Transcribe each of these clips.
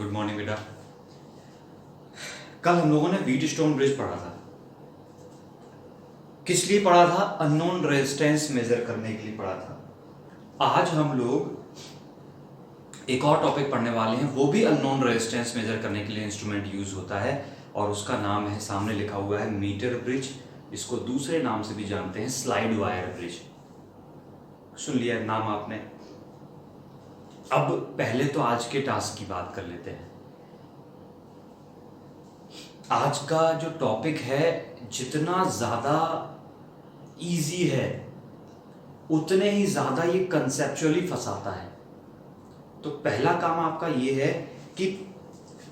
Good morning बेटा। कल हम लोगों ने व्हीटस्टोन ब्रिज पढ़ा था। किस लिए पढ़ा था? अननोन रेजिस्टेंस मेजर करने के लिए पढ़ा था। आज हम लोग एक और टॉपिक पढ़ने वाले हैं, वो भी अननोन रेजिस्टेंस मेजर करने के लिए इंस्ट्रूमेंट यूज होता है और उसका नाम है, सामने लिखा हुआ है, मीटर ब्रिज। इसको दूसरे नाम से भी जानते हैं, स्लाइड वायर ब्रिज। सुन लिया नाम आपने। अब पहले तो आज के टास्क की बात कर लेते हैं। आज का जो टॉपिक है, जितना ज्यादा इजी है उतने ही ज्यादा ये कंसेप्चुअली फंसाता है। तो पहला काम आपका ये है कि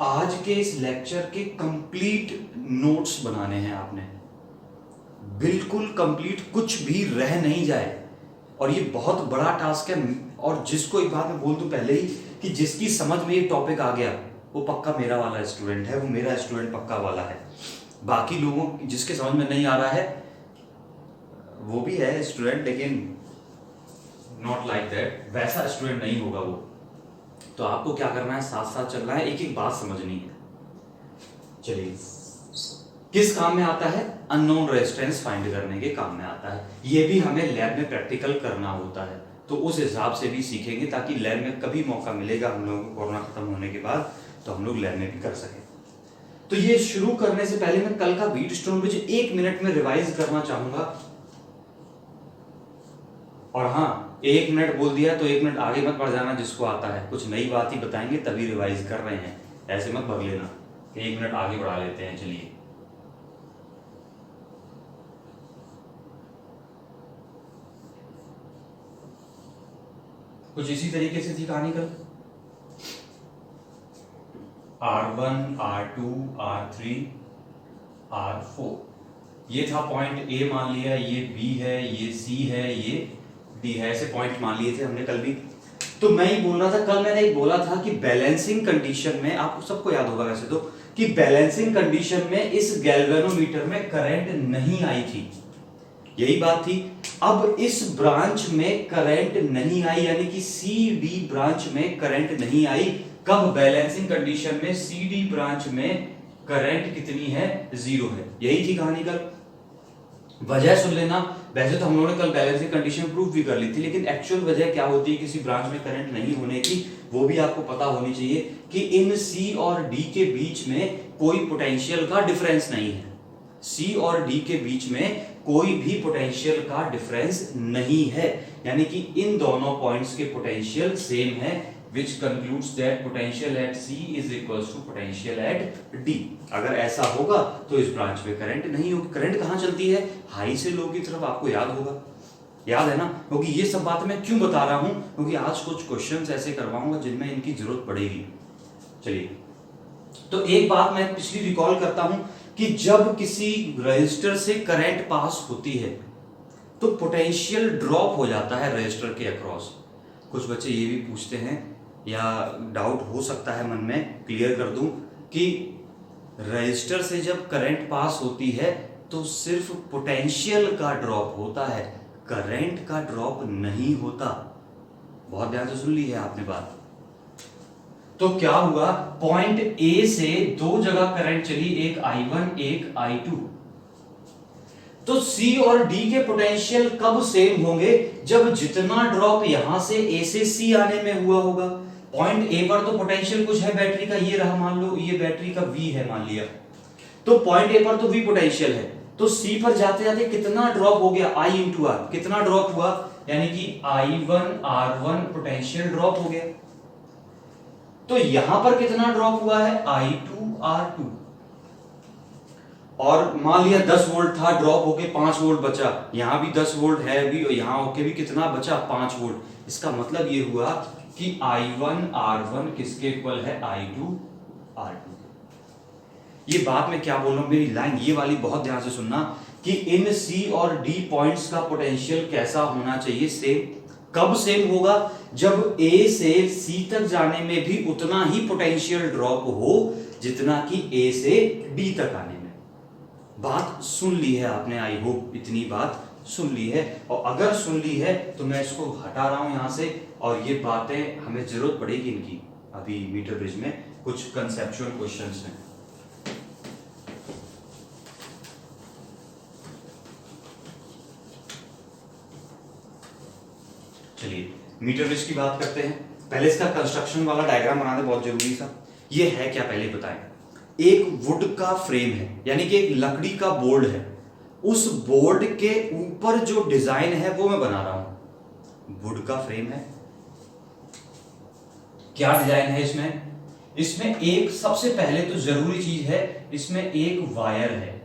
आज के इस लेक्चर के कंप्लीट नोट्स बनाने हैं आपने, बिल्कुल कंप्लीट, कुछ भी रह नहीं जाए। और ये बहुत बड़ा टास्क है। और जिसको एक बात मैं बोल दूं पहले ही कि जिसकी समझ में ये टॉपिक आ गया वो पक्का मेरा वाला स्टूडेंट है, वो मेरा स्टूडेंट पक्का वाला है। बाकी लोगों जिसके समझ में नहीं आ रहा है वो भी है स्टूडेंट, लेकिन नॉट लाइक दैट, वैसा स्टूडेंट नहीं होगा वो। तो आपको क्या करना है, साथ साथ चलना है, एक एक बात समझनी है। चलिए, किस काम में आता है? अननोन रेजिस्टेंस फाइंड करने के काम में आता है। ये भी हमें लैब में प्रैक्टिकल करना होता है, तो उस हिसाब से भी सीखेंगे ताकि लैब में कभी मौका मिलेगा हम लोगों को कोरोना खत्म होने के बाद तो हम लोग लैब में भी कर सकें। तो ये शुरू करने से पहले मैं कल का व्हीटस्टोन ब्रिज 1 मिनट में रिवाइज करना चाहूंगा। और हाँ, 1 मिनट बोल दिया तो 1 मिनट आगे मत बढ़ जाना, जिसको आता है कुछ नई बात ही बताएंगे तभी रिवाइज कर रहे हैं, ऐसे मत भग लेना कि 1 मिनट आगे बढ़ा लेते हैं। चलिए, कुछ इसी तरीके से थी कहानी कल। R1, R2, R3, R4, ये था पॉइंट A मान लिया, ये B है, ये C है, ये D है, ऐसे पॉइंट मान लिए थे हमने कल भी। तो मैं ही बोल रहा था, कल मैंने एक बोला था कि बैलेंसिंग कंडीशन में, आपको सबको याद होगा वैसे तो, कि बैलेंसिंग कंडीशन में इस गैल्वेनोमीटर में करंट नहीं आई थी, यही बात थी। अब इस ब्रांच में करंट नहीं आई, यानी कि CD ब्रांच में करंट नहीं आई। कब? बैलेंसिंग कंडीशन में CD ब्रांच में करंट कितनी है? 0 है। यही थी कहानी कल। वजह सुन लेना। वैसे तो हम लोगों ने कल बैलेंसिंग कंडीशन प्रूव भी कर ली थी, लेकिन एक्चुअल वजह क्या होती है किसी ब्रांच में करंट नहीं होने की, वो भी आपको पता होनी चाहिए कि इन C और D के बीच में कोई पोटेंशियल का डिफरेंस नहीं है। C और D के बीच में कोई भी पोटेंशियल का डिफरेंस नहीं है, यानी कि इन दोनों पॉइंट्स के पोटेंशियल सेम है, which concludes that potential at C is equals to potential at D। अगर ऐसा होगा तो इस ब्रांच में करंट नहीं होगी। करंट कहाँ चलती है? हाई से लो की तरफ, आपको याद होगा, याद है ना? क्योंकि ये सब बात मैं क्यों बता रहा हूं, क्योंकि आज कुछ क्वेश्चंस ऐसे करवाऊंगा जिनमें इनकी जरूरत पड़ेगी। चलिए, तो एक बात मैं पिछली रिकॉल करता हूं कि जब किसी रजिस्टर से करंट पास होती है तो पोटेंशियल ड्रॉप हो जाता है रजिस्टर के अक्रॉस। कुछ बच्चे ये भी पूछते हैं या डाउट हो सकता है मन में, क्लियर कर दूं कि रजिस्टर से जब करंट पास होती है तो सिर्फ पोटेंशियल का ड्रॉप होता है, करंट का ड्रॉप नहीं होता। बहुत ध्यान से सुन ली है आपने बात। तो क्या हुआ, पॉइंट A से दो जगह करंट चली, एक I1 एक I2। तो C और D के पोटेंशियल कब सेम होंगे? जब जितना ड्रॉप यहां से A से C आने में हुआ होगा। पॉइंट A पर तो पोटेंशियल कुछ है बैटरी का, ये रहा, मान लो ये बैटरी का V है मान लिया, तो पॉइंट A पर तो V पोटेंशियल है। तो C पर जाते जाते कितना ड्रॉप हो गया? I into R। कितना ड्रॉप हुआ? यानी कि I1 R1 पोटेंशियल ड्रॉप हो गया। तो यहां पर कितना ड्रॉप हुआ है? I2 R2। और मान लिया 10 वोल्ट था, ड्रॉप होके 5 वोल्ट बचा, यहां भी 10 वोल्ट है भी, और यहां होके भी कितना बचा? 5 वोल्ट। इसका मतलब ये हुआ कि I1 R1 किसके इक्वल है? I2 R2। ये बात मैं क्या बोल रहा हूं, मेरी लाइन ये वाली बहुत ध्यान से सुनना कि इन C और D पॉइंट्स का पोटेंशियल कैसा होना चाहिए? सेम। कब सेम होगा? जब A से C तक जाने में भी उतना ही पोटेंशियल ड्रॉप हो जितना कि A से D तक आने में। बात सुन ली है आपने, आई होप इतनी बात सुन ली है। और अगर सुन ली है तो मैं इसको हटा रहा हूं यहां से, और ये बातें हमें जरूरत पड़ेगी इनकी अभी मीटर ब्रिज में कुछ कंसेप्चुअल क्वेश्चंस हैं। चलिए मीटर ब्रिज की बात करते हैं। पहले इसका कंस्ट्रक्शन वाला डायग्राम बनाना बहुत जरूरी सा। ये है क्या पहले बताएं। एक वुड का फ्रेम है, यानी कि एक लकड़ी का बोर्ड है। उस बोर्ड के ऊपर जो डिजाइन है वो मैं बना रहा हूं। वुड का फ्रेम है, क्या डिजाइन है इसमें? इसमें एक सबसे पहले तो जरूरी चीज है, इसमें एक वायर है।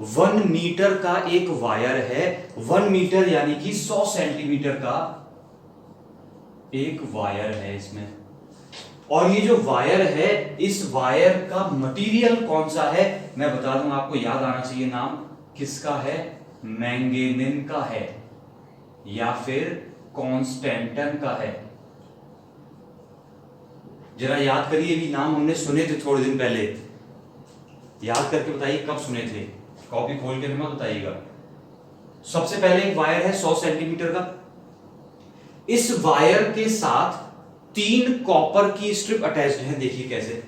वन मीटर का एक वायर है। 1 मीटर यानी कि 100 सेंटीमीटर का एक वायर है इसमें। और ये जो वायर है, इस वायर का मटेरियल कौन सा है मैं बता दूं आपको, याद आना चाहिए नाम। किसका है? मैंगेनिन का है या फिर कॉन्स्टेंटन का है। जरा याद करिए, भी नाम हमने सुने थे थोड़े दिन पहले। याद करके बताइए कब सुने थे, कॉपी खोल के मत बताइएगा। सबसे पहले एक वायर है 100 सेंटीमीटर का। इस वायर के साथ 3 कॉपर की स्ट्रिप अटैच्ड है। देखिए कैसे,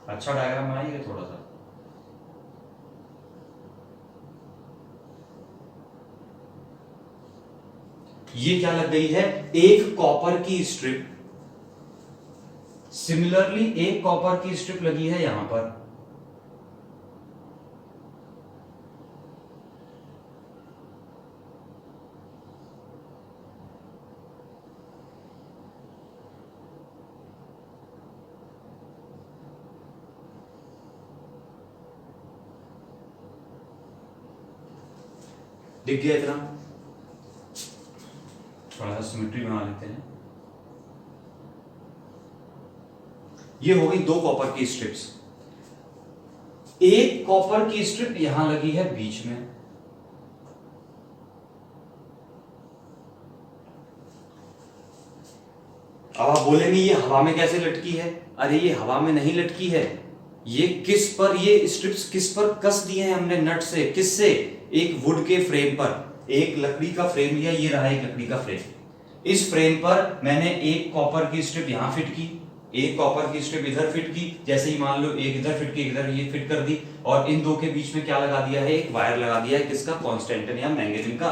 अच्छा डायग्राम बनाइए थोड़ा सा। ये क्या लग गई है? एक कॉपर की स्ट्रिप। सिमिलरली एक कॉपर की स्ट्रिप लगी है यहां पर। दिख गया इतना? थोड़ा सा सिमेट्री बना लेते हैं। ये हो गई 2 कॉपर की स्ट्रिप्स। एक कॉपर की स्ट्रिप यहां लगी है बीच में। अब आप बोलेंगे ये हवा में कैसे लटकी है? अरे ये हवा में नहीं लटकी है। ये किस पर, ये स्ट्रिप्स किस पर कस दिए हैं हमने नट से? किससे? एक वुड के फ्रेम पर। एक लकड़ी का फ्रेम लिया, ये रहा एक लकड़ी का फ्रेम। इस फ्रेम पर मैंने एक कॉपर की स्ट्रिप यहां फिट की, एक कॉपर की स्ट्रिप इधर फिट की। जैसे ही मान लो एक इधर फिट की, इधर ये फिट कर दी। और इन दो के बीच में क्या लगा दिया है? एक वायर लगा दिया है। किसका? कॉन्स्टेंटन या मैंगनीज का।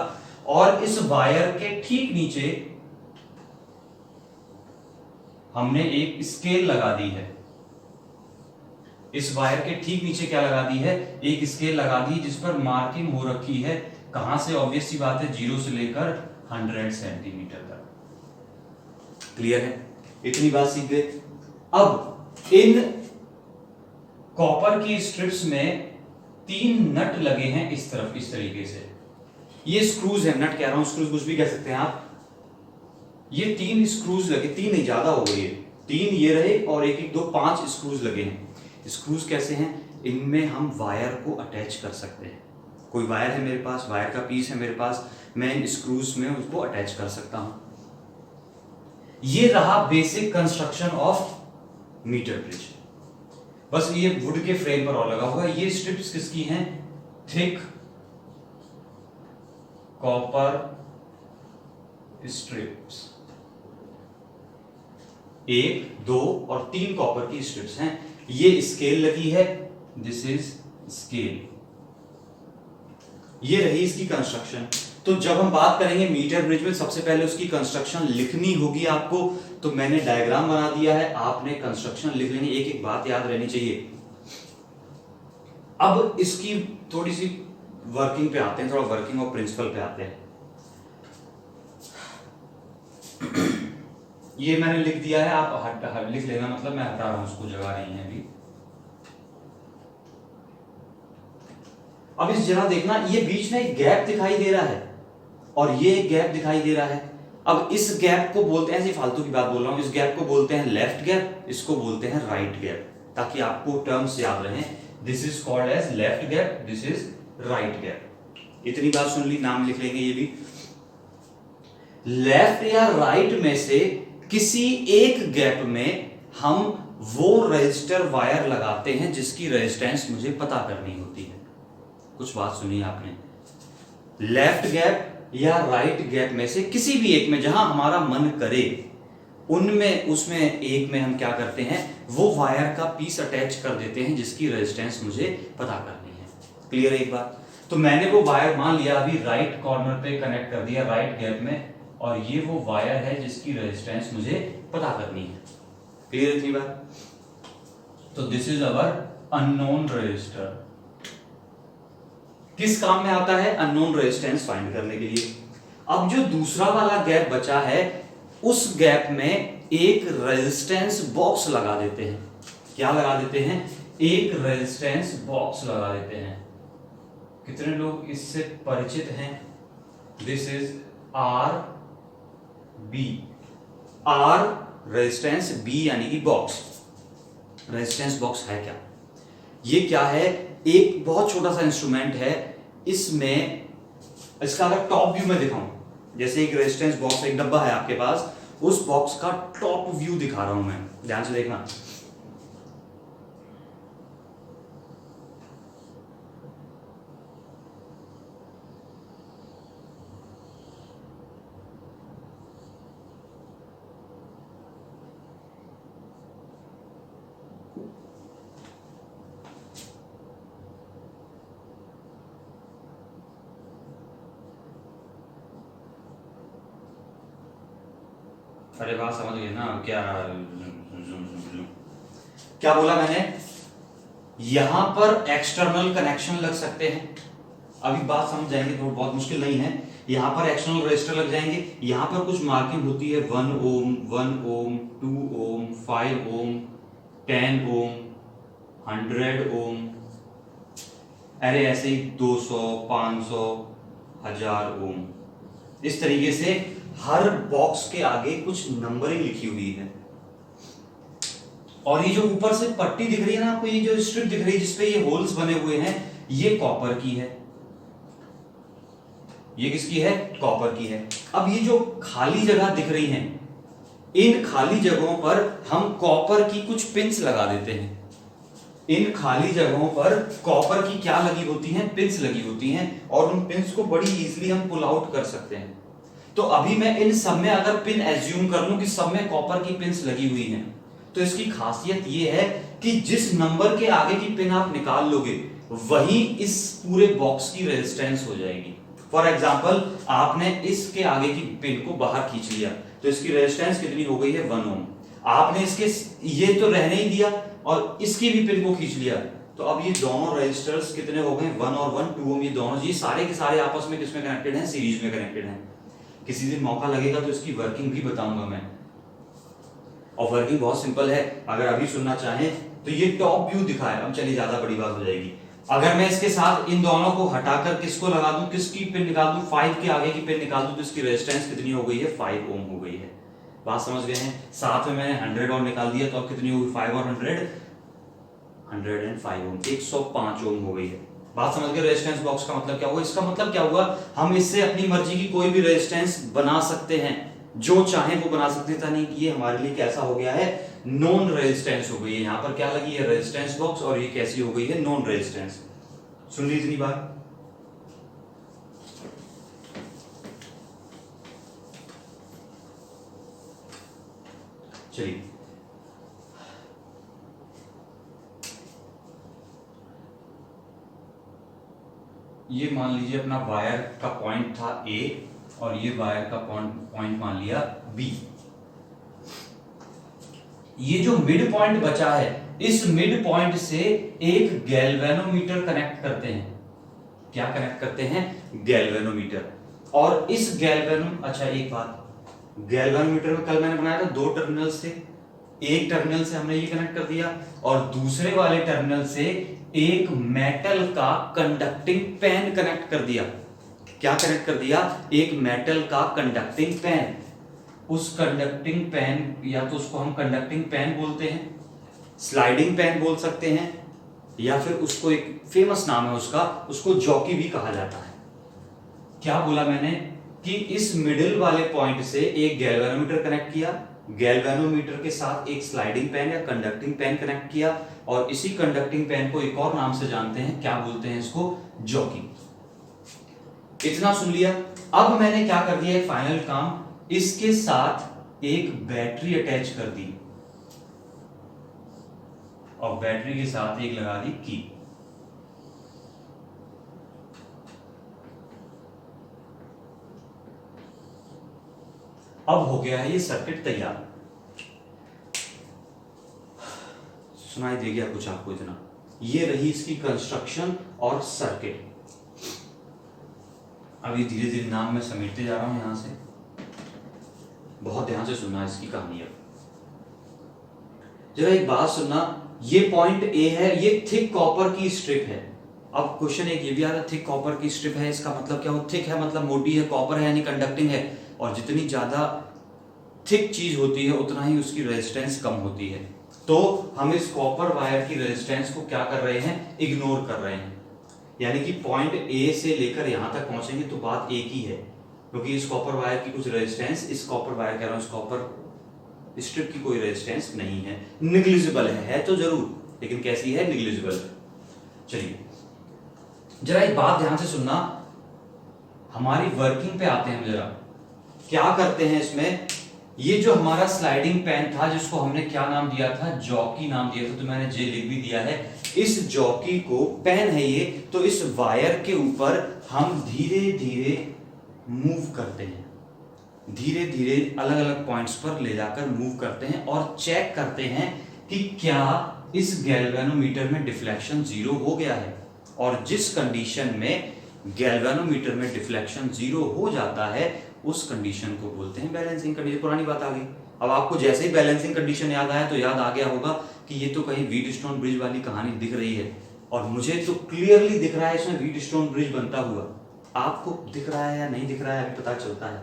और इस वायर के ठीक नीचे हमने एक स्केल लगा दी है। इस वायर के ठीक नीचे क्या लगा दी है? एक स्केल लगा दी जिस पर मार्किंग हो रखी है। कहां से? ऑब्वियस सी बात है, 0 से लेकर 100 सेंटीमीटर तक। क्लियर है? इतनी बात सीख गए। अब इन कॉपर की स्ट्रिप्स में 3 नट लगे हैं इस तरफ, इस तरीके से। ये स्क्रूज है, नट कह रहा हूं, स्क्रूज कुछ भी कह सकते हैं आप। ये 3 स्क्रूज लगे, 3 नहीं ज्यादा हो गई, 3 ये रहे और एक एक 2 5 स्क्रूज लगे हैं। स्क्रूज कैसे हैं? इनमें हम वायर को अटैच कर सकते हैं। कोई वायर है मेरे पास, वायर का पीस है मेरे पास, मैं इन स्क्रूज में उसको अटैच कर सकता हूं। ये रहा basic construction of meter bridge. बस ये वुड के फ्रेम पर और लगा होगा। ये स्ट्रिप्स किसकी हैं? Thick copper strips. 1 2 और 3 कॉपर की स्ट्रिप्स हैं। ये स्केल लगी है, दिस इज स्केल। ये रही इसकी कंस्ट्रक्शन। तो जब हम बात करेंगे मीटर ब्रिज में, सबसे पहले उसकी कंस्ट्रक्शन लिखनी होगी आपको। तो मैंने डायग्राम बना दिया है, आपने कंस्ट्रक्शन लिख लेनी। एक एक बात याद रहनी चाहिए। अब इसकी थोड़ी सी वर्किंग पे आते हैं, थोड़ा वर्किंग और प्रिंसिपल पे आते हैं। ये मैंने लिख दिया है, आप लिख लेना, मतलब मैं हटा रहा हूं उसको, जगह नहीं है अभी। अब इस जगह देखना, ये बीच में एक गैप दिखाई दे रहा है और ये एक गैप दिखाई दे रहा है। अब इस गैप को बोलते हैं, ऐसी फालतू की बात बोल रहा हूं, इस गैप को बोलते हैं लेफ्ट गैप, इसको बोलते हैं राइट गैप, ताकि आपको टर्म्स याद रहें। This is called as left gap, this is right gap. इतनी बात सुन ली, नाम लिख लेंगे ये भी। लेफ्ट या राइट में से किसी एक गैप में हम वो रजिस्टर वायर लगाते हैं जिसकी रेजिस्टेंस मुझे पता करनी होती है। कुछ बात सुनिए आपने, लेफ्ट गैप या राइट गैप में से किसी भी एक में जहां हमारा मन करे उनमें उसमें एक में हम क्या करते हैं, वो वायर का पीस अटैच कर देते हैं जिसकी रेजिस्टेंस मुझे पता करनी है। क्लियर है एक बात? तो मैंने वो वायर मान लिया अभी राइट कॉर्नर पे कनेक्ट कर दिया राइट गैप में, और ये वो वायर है जिसकी रेजिस्टेंस मुझे पता करनी है। क्लियर इतनी बात? तो this is our unknown resistor. किस काम में आता है? अननोन रेजिस्टेंस फाइंड करने के लिए। अब जो दूसरा वाला गैप बचा है उस गैप में एक रेजिस्टेंस बॉक्स लगा देते हैं। क्या लगा देते हैं? एक रेजिस्टेंस बॉक्स लगा देते हैं। कितने लोग इससे परिचित हैं? This is R B. R resistance, B यानी कि बॉक्स। रेजिस्टेंस बॉक्स है क्या? ये क्या है? एक बहुत छोटा सा इंस्ट्रूमेंट है। इसमें इसका अगर टॉप व्यू में दिखाऊं, जैसे एक रेजिस्टेंस बॉक्स, एक डब्बा है आपके पास, उस बॉक्स का टॉप व्यू दिखा रहा हूं मैं, ध्यान से देखना। अरे बात समझ गए ना? क्या बोला मैंने? यहां पर एक्सटर्नल कनेक्शन लग सकते हैं। अभी बात समझ जाएंगे तो बहुत मुश्किल नहीं है। यहां पर एक्सटर्नल रजिस्टर लग जाएंगे। यहां पर कुछ मार्किंग होती है 1 ओम, 1 ओम, 2 ओम, 5 ओम, 10 ओम, 100 ओम, अरे ऐसे ही 200, 500, 1000 ओम। इस तरीके से हर बॉक्स के आगे कुछ नंबरिंग लिखी हुई है। और ये जो ऊपर से पट्टी दिख रही है ना आपको, ये जो स्ट्रिप दिख रही है जिसपे ये होल्स बने हुए हैं, ये कॉपर की है। ये किसकी है? कॉपर की है। अब ये जो खाली जगह दिख रही हैं, इन खाली जगहों पर हम कॉपर की कुछ पिंस लगा देते हैं। इन खाली जगहों पर कॉपर की क्या लगी होती हैं? पिंस लगी होती हैं, और उन पिंस को बड़ी इजीली हम पुल आउट कर सकते हैं। तो अभी मैं इन सब में अगर पिन एज्यूम कर लूं कि सब में कॉपर की पिंस लगी हुई हैं, तो इसकी खासियत यह है कि जिस नंबर के आगे की पिन आप निकाल लोगे वही इस पूरे बॉक्स की रेजिस्टेंस हो जाएगी। फॉर एग्जांपल, आपने इसके आगे की पिन को बाहर खींच लिया तो इसकी रेजिस्टेंस कितनी हो गई है? 1 ओम। आपने इसके ये तो रहने ही दिया और इसकी भी पिन को खींच लिया, तो अब ये दोनों रेजिस्टर्स कितने हो गए? 1 और 1, 2 ओम। ये दोनों, ये सारे के सारे आपस में किसमें कनेक्टेड हैं? सीरीज में कनेक्टेड हैं। किसी दिन मौका लगेगा तो इसकी वर्किंग भी बताऊंगा मैं, और वर्किंग बहुत सिंपल है। अगर अभी सुनना चाहें तो ये टॉप व्यू दिखा है। अब चलिए, ज्यादा बड़ी बात हो जाएगी। अगर मैं इसके साथ इन दोनों को हटाकर किसको लगा दूं, किसकी पिन निकाल दूं, 5 के आगे की पिन निकाल दूं, तो इसकी रेजिस्टेंस कितनी हो गई है? 5 ओम हो गई है। बात समझ गए हैं? साथ में मैंने 100 और निकाल दिया, तो अब कितनी होगी? 5 और 100, 105 ओम, 105 ओम हो गई है। बात समझ गए? रेजिस्टेंस बॉक्स का मतलब क्या हुआ? इसका मतलब क्या हुआ? हम इससे अपनी मर्जी की कोई भी रेजिस्टेंस बना सकते हैं, जो चाहे वो बना सकते हैं। नहीं, ये हमारे लिए कैसा हो गया है? नॉन रेजिस्टेंस हो गई है। यहां पर क्या लगी है? रेजिस्टेंस बॉक्स, और ये कैसी हो गई है? Non resistance. सुन लीजिए इतनी बात। चलिए, ये मान लीजिए अपना वायर का पॉइंट था ए, और ये वायर का पॉइंट मान लिया बी। ये जो मिड पॉइंट बचा है, इस मिड पॉइंट से एक गैल्वेनोमीटर कनेक्ट करते हैं। क्या कनेक्ट करते हैं? गैल्वेनोमीटर। और इस अच्छा एक बात, गैल्वेनोमीटर में कल मैंने बनाया था 2 टर्मिनल से। एक टर्मिनल से हमने ये कनेक्ट कर दिया, और दूसरे वाले टर्मिनल से एक मेटल का कंडक्टिंग पेन कनेक्ट कर दिया। क्या कनेक्ट कर दिया? एक मेटल का कंडक्टिंग पेन। उस कंडक्टिंग पेन, या तो उसको हम कंडक्टिंग पेन बोलते हैं, स्लाइडिंग पेन बोल सकते हैं, या फिर उसको एक फेमस नाम है उसका, उसको जॉकी भी कहा जाता है। क्या बोला मैंने? कि इस मिडिल वाले पॉइंट से एक गैल्वेनोमीटर कनेक्ट किया, गैल्वेनोमीटर के साथ एक स्लाइडिंग पेन या कंडक्टिंग पेन कनेक्ट किया, और इसी कंडक्टिंग पेन को एक और नाम से जानते हैं, क्या बोलते हैं इसको, जॉकी। इतना सुन लिया। अब मैंने क्या कर दिया, फाइनल काम, इसके साथ एक बैटरी अटैच कर दी और बैटरी के साथ एक लगा दी की। अब हो गया है ये सर्किट तैयार। सुनाई दे गया कुछ आपको इतना? ये रही इसकी कंस्ट्रक्शन और सर्किट। अभी धीरे धीरे नाम मैं समेटते जा रहा हूं यहां से, बहुत ध्यान से सुनना इसकी कहानी। अब जरा एक बात सुनना, ये पॉइंट ए है, ये थिक कॉपर की स्ट्रिप है। अब क्वेश्चन एक ये भी आ रहा है, थिक कॉपर की स्ट्रिप है, इसका मतलब क्या हो? थिक है मतलब मोटी है, कॉपर है यानी कंडक्टिंग है, और जितनी ज्यादा थिक चीज होती है उतना ही उसकी रेजिस्टेंस कम होती है। तो हम इस कॉपर वायर की रेजिस्टेंस को क्या कर रहे हैं, इग्नोर कर रहे हैं। यानी कि पॉइंट ए से लेकर यहां तक पहुंचेंगे तो बात एक ही है, क्योंकि इस कॉपर वायर की कुछ रेजिस्टेंस, इस कॉपर वायर कह रहा हूं, इस कॉपर स्ट्रिप की कोई रेजिस्टेंस नहीं है, निग्लिजिबल है तो जरूर, लेकिन कैसी है, निग्लिजिबल। चलिए जरा एक बात ध्यान से सुनना, हमारी वर्किंग पे आते हैं हम। जरा क्या करते हैं इसमें, ये जो हमारा स्लाइडिंग पेन था जिसको हमने क्या नाम दिया था, जॉकी नाम दिया था, तो मैंने जे लिख भी दिया है। इस जॉकी को, पेन है ये, तो इस वायर के ऊपर हम धीरे धीरे मूव करते हैं, धीरे धीरे अलग अलग पॉइंट्स पर ले जाकर मूव करते हैं और चेक करते हैं कि क्या इस गैल्वेनोमीटर में डिफ्लेक्शन जीरो हो गया है। और जिस कंडीशन में गैल्वेनोमीटर में डिफ्लेक्शन जीरो हो जाता है उस कंडीशन को बोलते हैं बैलेंसिंग कंडीशन। पुरानी बात आ गई। अब आपको जैसे ही बैलेंसिंग कंडीशन याद आया तो याद आ गया होगा कि ये तो कहीं व्हीटस्टोन ब्रिज वाली कहानी दिख रही है, और मुझे तो क्लियरली दिख रहा है इसमें व्हीटस्टोन ब्रिज बनता हुआ। आपको दिख रहा है या नहीं दिख रहा है अभी पता चलता है।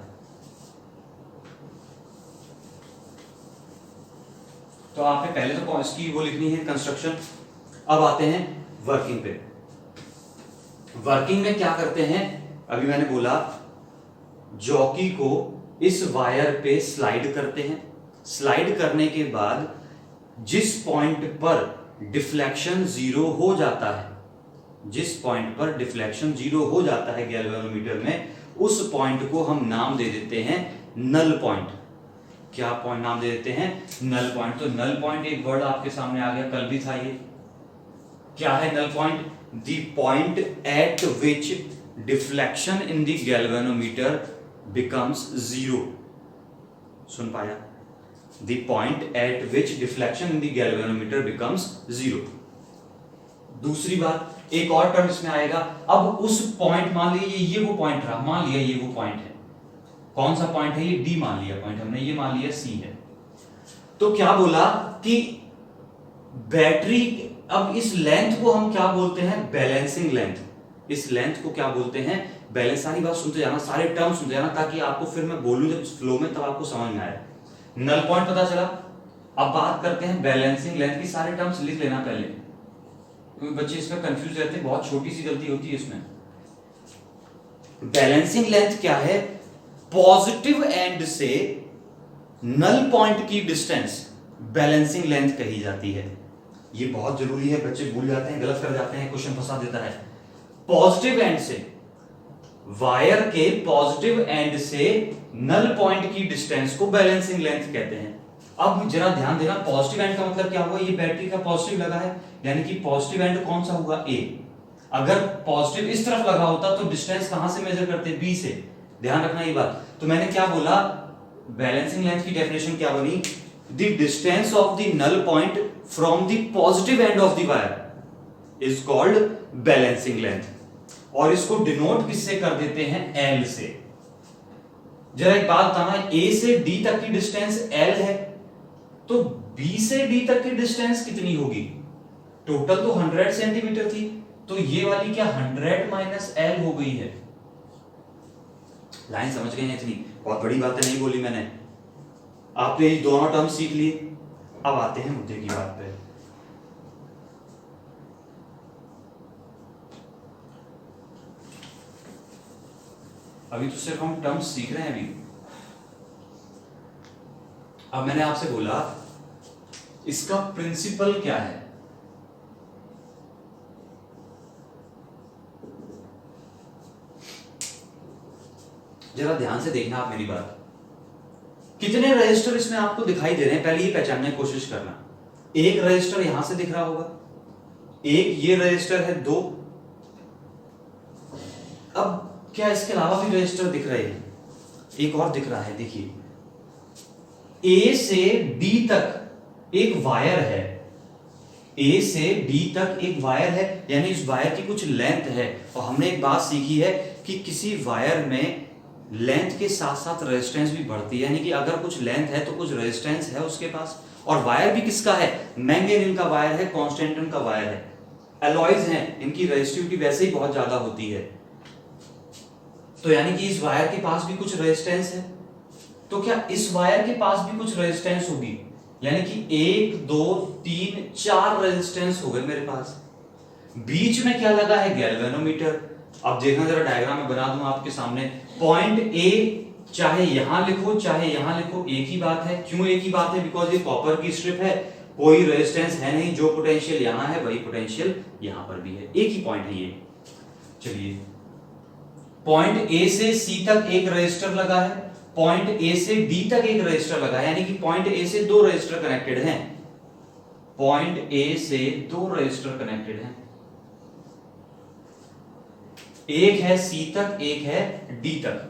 तो आपने पहले तो इसकी वो लिखनी है कंस्ट्रक्शन। अब आते हैं वर्किंग पे। वर्किंग में क्या करते हैं, अभी मैंने बोला जॉकी को इस वायर पे स्लाइड करते हैं। स्लाइड करने के बाद जिस पॉइंट पर डिफ्लेक्शन जीरो हो जाता है, जिस पॉइंट पर डिफ्लेक्शन जीरो हो जाता है गैल्वेनोमीटर में, उस पॉइंट को हम नाम दे देते हैं नल पॉइंट। क्या पॉइंट नाम दे देते हैं, नल पॉइंट। तो नल पॉइंट एक वर्ड आपके सामने आ गया, कल भी था ये। क्या है null point? The point at which deflection in the galvanometer becomes zero। सुन पाया? The point at which deflection in the galvanometer becomes zero। दूसरी बात, एक और टर्म इसमें आएगा। अब उस पॉइंट, मान लीजिए ये वो पॉइंट रहा, मान लिया ये वो पॉइंट है। कौन सा पॉइंट है ये? डी मान लिया पॉइंट हमने, ये मान लिया सी है। तो क्या बोला कि बैटरी, अब इस लेंथ को हम क्या बोलते हैं, बैलेंसिंग लेंथ। इस लेंथ को क्या बोलते हैं, बैलेंस। सारी बात सुनते जाना, सारे टर्म सुनते जाना, ताकि आपको फिर मैं बोलूं जब फ्लो में तब आपको समझ में आए। नल पॉइंट पता चला। अब बात करते हैं बैलेंसिंग लेंथ की। सारे टर्म्स लिख लेना पहले, क्योंकि बच्चे इसमें कंफ्यूज रहते हैं, बहुत छोटी सी गलती होती है इसमें। बैलेंसिंग लेंथ क्या है? पॉजिटिव एंड से नल पॉइंट की डिस्टेंस बैलेंसिंग लेंथ कही जाती है। ये बहुत जरूरी है, बच्चे भूल जाते हैं, गलत कर जाते हैं, क्वेश्चन फंसा देता है। पॉजिटिव एंड से, वायर के पॉजिटिव एंड से नल पॉइंट की डिस्टेंस को बैलेंसिंग लेंथ कहते हैं। अब जरा ध्यान देना, पॉजिटिव एंड का मतलब क्या हुआ, ये बैटरी का पॉजिटिव लगा है, यानी कि पॉजिटिव एंड कौन सा हुआ, ए। अगर पॉजिटिव इस तरफ लगा होता तो डिस्टेंस कहां से मेजर करते, बी से। ध्यान रखना ये बात। तो मैंने क्या बोला, बैलेंसिंग लेंथ की डेफिनेशन क्या बनी, the distance of the null point from the positive end of the wire is called balancing length. और इसको डिनोट किससे कर देते हैं, एल से। जरा एक बात बताना, ए से डी तक की डिस्टेंस एल है, तो बी से डी तक की डिस्टेंस कितनी होगी? टोटल तो 100 सेंटीमीटर थी, तो ये वाली क्या 100 माइनस एल हो गई है। लाइन समझ गए हैं? इतनी बहुत बड़ी बातें नहीं बोली मैंने, आपने ये दोनों टर्म सीख लिए। अब आते हैं मुद्दे की बात पे। अभी तो सिर्फ हम टर्म्स सीख रहे हैं अभी। अब मैंने आपसे बोला इसका प्रिंसिपल क्या है, जरा ध्यान से देखना आप मेरी बात। कितने रजिस्टर इसमें आपको दिखाई दे रहे हैं, पहले ये पहचानने की कोशिश करना। एक रजिस्टर यहां से दिख रहा होगा, एक ये रजिस्टर है 2। अब क्या इसके अलावा भी रजिस्टर दिख रहे हैं? एक और दिख रहा है, देखिए ए से डी तक एक वायर है, ए से डी तक एक वायर है, यानी इस वायर की कुछ लेंथ है। और हमने एक बात सीखी है कि किसी वायर में लेंथ के साथ साथ रेजिस्टेंस भी बढ़ती है, यानी कि अगर कुछ लेंथ है तो कुछ रेजिस्टेंस है उसके पास। और वायर भी किसका है? मैंगनीज का वायर है, कॉन्स्टेंटन का वायर है, एलॉयज हैं, इनकी रेजिस्टिविटी वैसे ही बहुत ज्यादा होती है। तो यानी कि इस वायर के पास भी कुछ रेजिस्टेंस है, तो क्या इस वायर के पास भी कुछ रेजिस्टेंस होगी? यानी कि 1 2 3 4 रेजिस्टेंस हो गए मेरे पास। बीच में क्या लगा है? गैल्वेनोमीटर। अब देखना जरा, डायग्राम में बना दूं आपके सामने। पॉइंट ए चाहे यहां लिखो चाहे यहां लिखो, एक ही बात है। क्यों एक ही बात है? बिकॉज ये कॉपर की स्ट्रिप है, कोई रेजिस्टेंस है नहीं, जो पोटेंशियल यहां है वही पोटेंशियल यहां पर भी है, एक ही पॉइंट है ये। चलिए, पॉइंट ए से सी तक एक रजिस्टर लगा है, पॉइंट ए से डी तक एक रजिस्टर लगा है, यानी कि पॉइंट ए से 2 रजिस्टर कनेक्टेड हैं। पॉइंट ए से 2 रजिस्टर कनेक्टेड हैं, एक है सी तक एक है डी तक।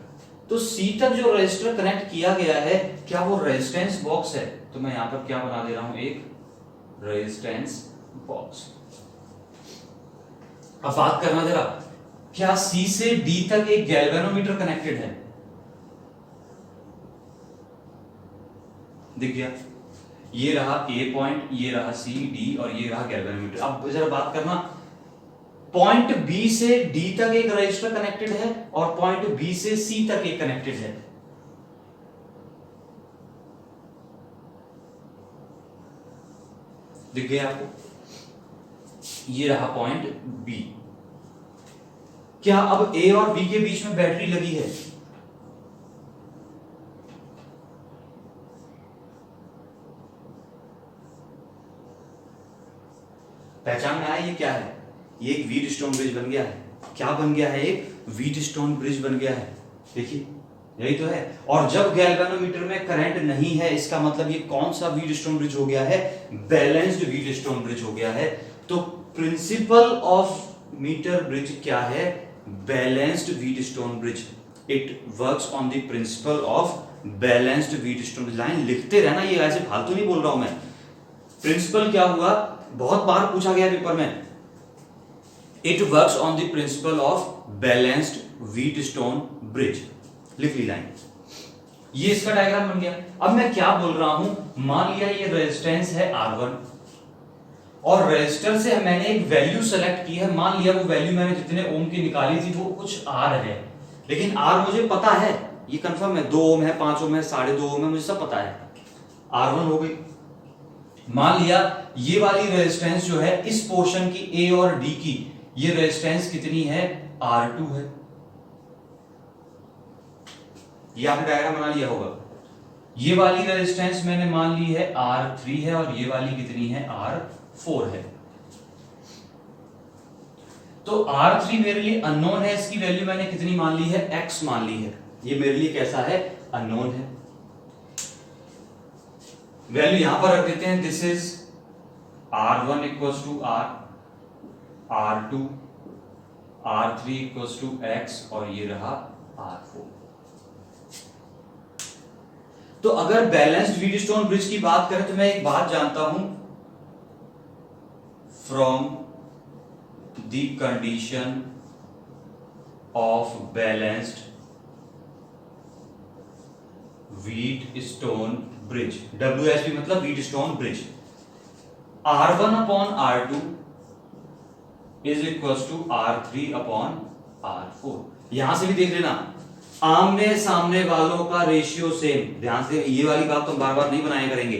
तो सी तक जो रजिस्टर कनेक्ट किया गया है, क्या वो रेजिस्टेंस बॉक्स है? तो मैं यहां पर क्या बना दे रहा हूं, एक रेजिस्टेंस बॉक्स। अब बात करना जरा, क्या सी से डी तक एक गैल्वेनोमीटर कनेक्टेड है? दिख गया, ये रहा ए पॉइंट, ये रहा सी डी और ये रहा गैल्वेनोमीटर। अब जरा बात करना, पॉइंट बी से डी तक एक रजिस्टर कनेक्टेड है और पॉइंट बी से सी तक एक कनेक्टेड है। दिख गया आपको? ये रहा पॉइंट बी। क्या अब ए और बी के बीच में बैटरी लगी है? पहचान में आया ये क्या है? ये एक व्हीटस्टोन ब्रिज बन गया है। क्या बन गया है? एक व्हीटस्टोन ब्रिज बन गया है। देखिए, यही तो है। और जब गैल्वेनोमीटर में करंट नहीं है, इसका मतलब ये कौन सा व्हीटस्टोन ब्रिज हो गया है? बैलेंस्ड व्हीटस्टोन ब्रिज हो गया है। तो प्रिंसिपल ऑफ मीटर ब्रिज क्या है? Balanced Wheatstone bridge. It works on the principle of balanced Wheatstone bridge. Line लिखते रहना, ये ऐसे फालतू नहीं बोल रहा हूं मैं। प्रिंसिपल क्या हुआ? बहुत बार पूछा गया पेपर में। It works on the principle of balanced Wheatstone bridge. लिख ली लाइन। ये इसका डायग्राम बन गया। अब मैं क्या बोल रहा हूं, मान लिया ये रेजिस्टेंस है R1 और रेजिस्टर से मैंने एक वैल्यू सेलेक्ट की है। मान लिया वो वैल्यू मैंने जितने ओम की निकाली थी वो कुछ R है, लेकिन R मुझे पता है, ये कंफर्म है, 2 ओम है, 5 ओम है, 2.5 ओम है, मुझे सब पता है। R1 हो गई। मान लिया ये वाली रेजिस्टेंस जो है इस पोर्शन की ए और डी की, ये रेजिस्टेंस कितनी है? R2 है। ये आपने डायग्राम बना लिया होगा। ये वाली रेजिस्टेंस मैंने मान ली है R3 है और ये वाली कितनी है? R4 है। तो R3 मेरे लिए अननोन है, इसकी वैल्यू मैंने कितनी मान ली है? X मान ली है। ये मेरे लिए कैसा है? अननोन है। वैल्यू यहां पर रख देते हैं। This is R1 equals to R, R2, R3 equals to X और ये रहा R4। तो अगर बैलेंस्ड व्हीटस्टोन ब्रिज की बात करें तो मैं एक बात जानता हूं, from the condition of balanced Wheatstone bridge, WSB मतलब Wheatstone bridge, R1 upon R2 is equals to R3 upon R4। यहां से भी देख लेना, आमने सामने वालों का रेशियो सेम। ध्यान से, ये वाली बात तो बार बार नहीं बनाया करेंगे।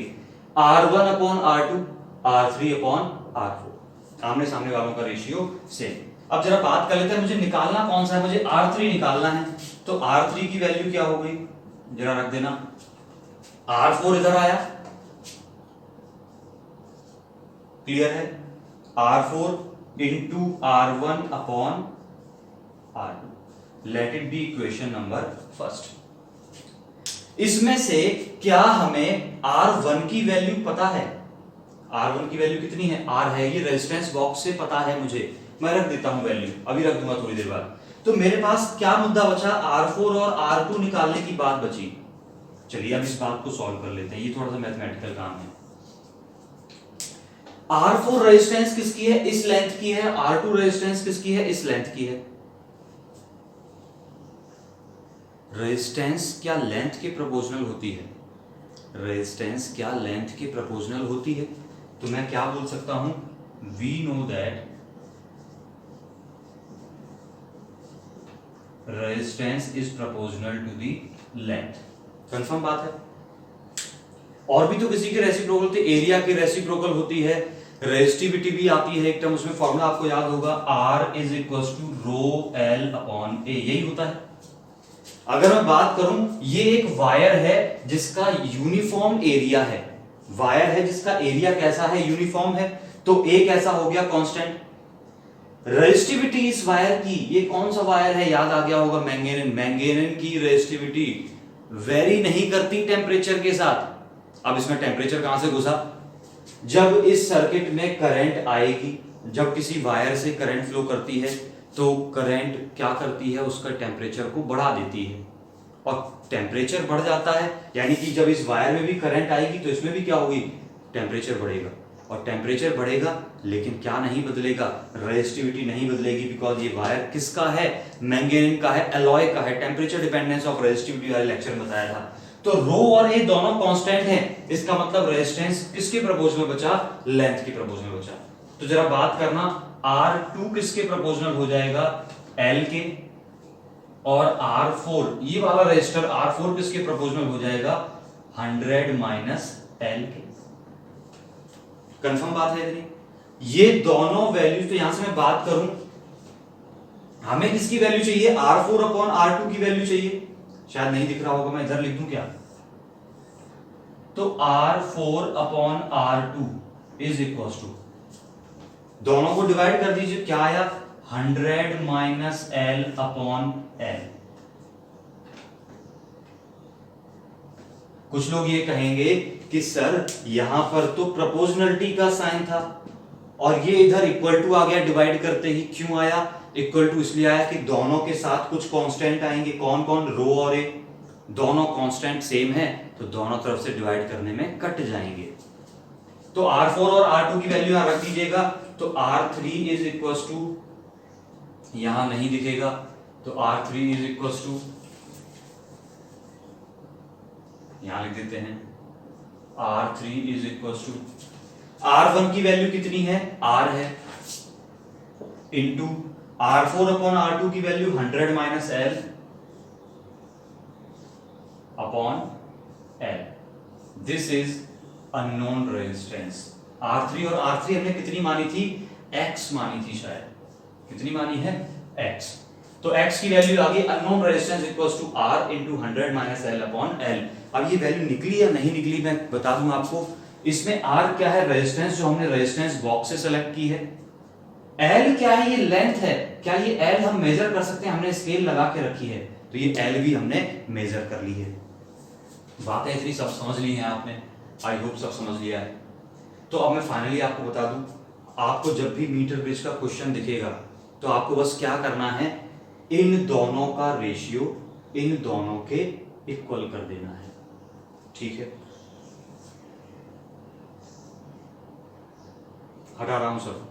R1 upon R2, R3 upon R4। आमने सामने वालों का रेशियो सेम। अब जरा बात कर लेते हैं, मुझे निकालना कौन सा है, मुझे R3 निकालना है। तो R3 की वैल्यू क्या हो गई, जरा रख देना। R4 इधर आया, क्लियर है, R4 into R1 upon R2, let it be equation number first. इसमें से क्या हमें R1 की वैल्यू पता है, R1 की वैल्यू कितनी है, R है, ये रेजिस्टेंस बॉक्स से पता है मुझे, मैं रख देता हूं वैल्यू, अभी रख दूंगा थोड़ी देर बाद। तो मेरे पास क्या मुद्दा बचा, R4 और R2 निकालने की बात बची। चलिए अब इस बात को सॉल्व कर लेते हैं, ये थोड़ा सा मैथमेटिकल काम है। R4 रेजिस्टेंस किसकी है, इस लेंथ की है, R2 रेजिस्टेंस किसकी है, इस लेंथ की है। रेजिस्टेंस क्या लेंथ के प्रोपोर्शनल होती है, रेजिस्टेंस क्या लेंथ के प्रोपोर्शनल होती है। तो मैं क्या बोल सकता हूं, we know that resistance is proportional to the length. Confirm बात है। और भी तो किसी के रेसिप्रोकल होते, एरिया के रेसिप्रोकल होती है, रेजिस्टिविटी भी आती है एक टर्म, उसमें फॉर्मूला आपको याद होगा, R is equal to rho L upon A, यही होता है। अगर मैं बात करूं, ये एक वायर है जिसका यूनिफॉर्म एरिया है, वायर है जिसका एरिया कैसा है, यूनिफॉर्म है, तो ए कैसा हो गया, कांस्टेंट। रेजिस्टिविटी इस वायर की, ये कौन सा वायर है, याद आ गया होगा, मैंगेनिन। मैंगेनिन की रेजिस्टिविटी वेरी नहीं करती टेम्परेचर के साथ। अब इसमें टेम्परेचर कहां से घुसा, जब इस सर्किट में करंट आएगी, जब किसी वायर से करंट फ्लो करती है तो करंट क्या करती है, उसका टेम्परेचर को बढ़ा देती है, और टेम्परेचर बढ़ जाता है, यानी कि जब इस वायर में भी करंट आएगी तो इसमें भी क्या होगी, टेम्परेचर बढ़ेगा। और टेम्परेचर बढ़ेगा लेकिन क्या नहीं बदलेगा, रेजिस्टिविटी नहीं बदलेगी, बिकॉज ये वायर किसका है, मैंगेनिन का है, एलॉय का है। टेम्परेचर डिपेंडेंस ऑफ रेजिस्टिविटी वाले लेक्चर में बताया था। तो रो और ए दोनों कांस्टेंट हैं, इसका मतलब रेजिस्टेंस किसके प्रोपोर्शनल बचा, लेंथ के प्रोपोर्शनल बचा। तो जरा बात करना, R2 किसके प्रोपोर्शनल हो जाएगा, L के, और R4 ये वाला रेजिस्टर R4 किसके प्रोपोर्शनल हो जाएगा, 100 माइनस L के। कंफर्म बात है इतनी, ये दोनों वैल्यूज। तो यहां से मैं बात करूं, हमें किसकी वैल्यू चाहिए, R4 अपॉन R2 की वैल्यू चाहिए। शायद नहीं दिख रहा होगा, मैं इधर लिख दूं क्या, तो R4 upon R2 is equal to, दोनों को डिवाइड कर दीजिए, क्या आया, 100 माइनस L अपॉन L। कुछ लोग ये कहेंगे कि सर यहां पर तो प्रोपोर्शनलिटी का साइन था और ये इधर इक्वल टू आ गया डिवाइड करते ही, क्यों आया इक्वल टू, इसलिए आया कि दोनों के साथ कुछ कांस्टेंट आएंगे, कौन कौन, रो और ए, दोनों कांस्टेंट सेम है तो दोनों तरफ से डिवाइड करने में कट जाएंगे। तो R4 और R2 की वैल्यू यहां रख दीजिएगा, तो R3 इज इक्वल टू, यहां नहीं दिखेगा, तो R3 इज इक्वल टू, यहां लिख देते हैं, R3 is equal to, R1 की वैल्यू कितनी है, R है, इंटू R4 अपॉन R2 की value 100 minus L upon L। This is unknown resistance. R3 और R3 हमने कितनी मानी थी, X मानी थी, शायद कितनी मानी है, X। तो X की वैल्यू आ गई, unknown resistance equals to R into 100 minus L upon L। अब ये वैल्यू निकली या नहीं निकली मैं बता दूं आपको। इसमें R क्या है, रेजिस्टेंस जो हमने रेजिस्टेंस बॉक्स से सेलेक्ट की है। L क्या है, ये लेंथ है, क्या ये L हम मेजर कर सकते हैं, हमने स्केल लगा के रखी है, तो ये L भी हमने मेजर कर ली है। बातें इतनी सब समझ ली हैं आपने, आई होप सब समझ लिया है। तो अब मैं फाइनली आपको बता दूं, आपको जब भी मीटर ब्रिज का क्वेश्चन दिखेगा तो आपको बस क्या करना है, इन दोनों का रेशियो इन दोनों के इक्वल कर देना है, ठीक है। हटा रहा हूं सर।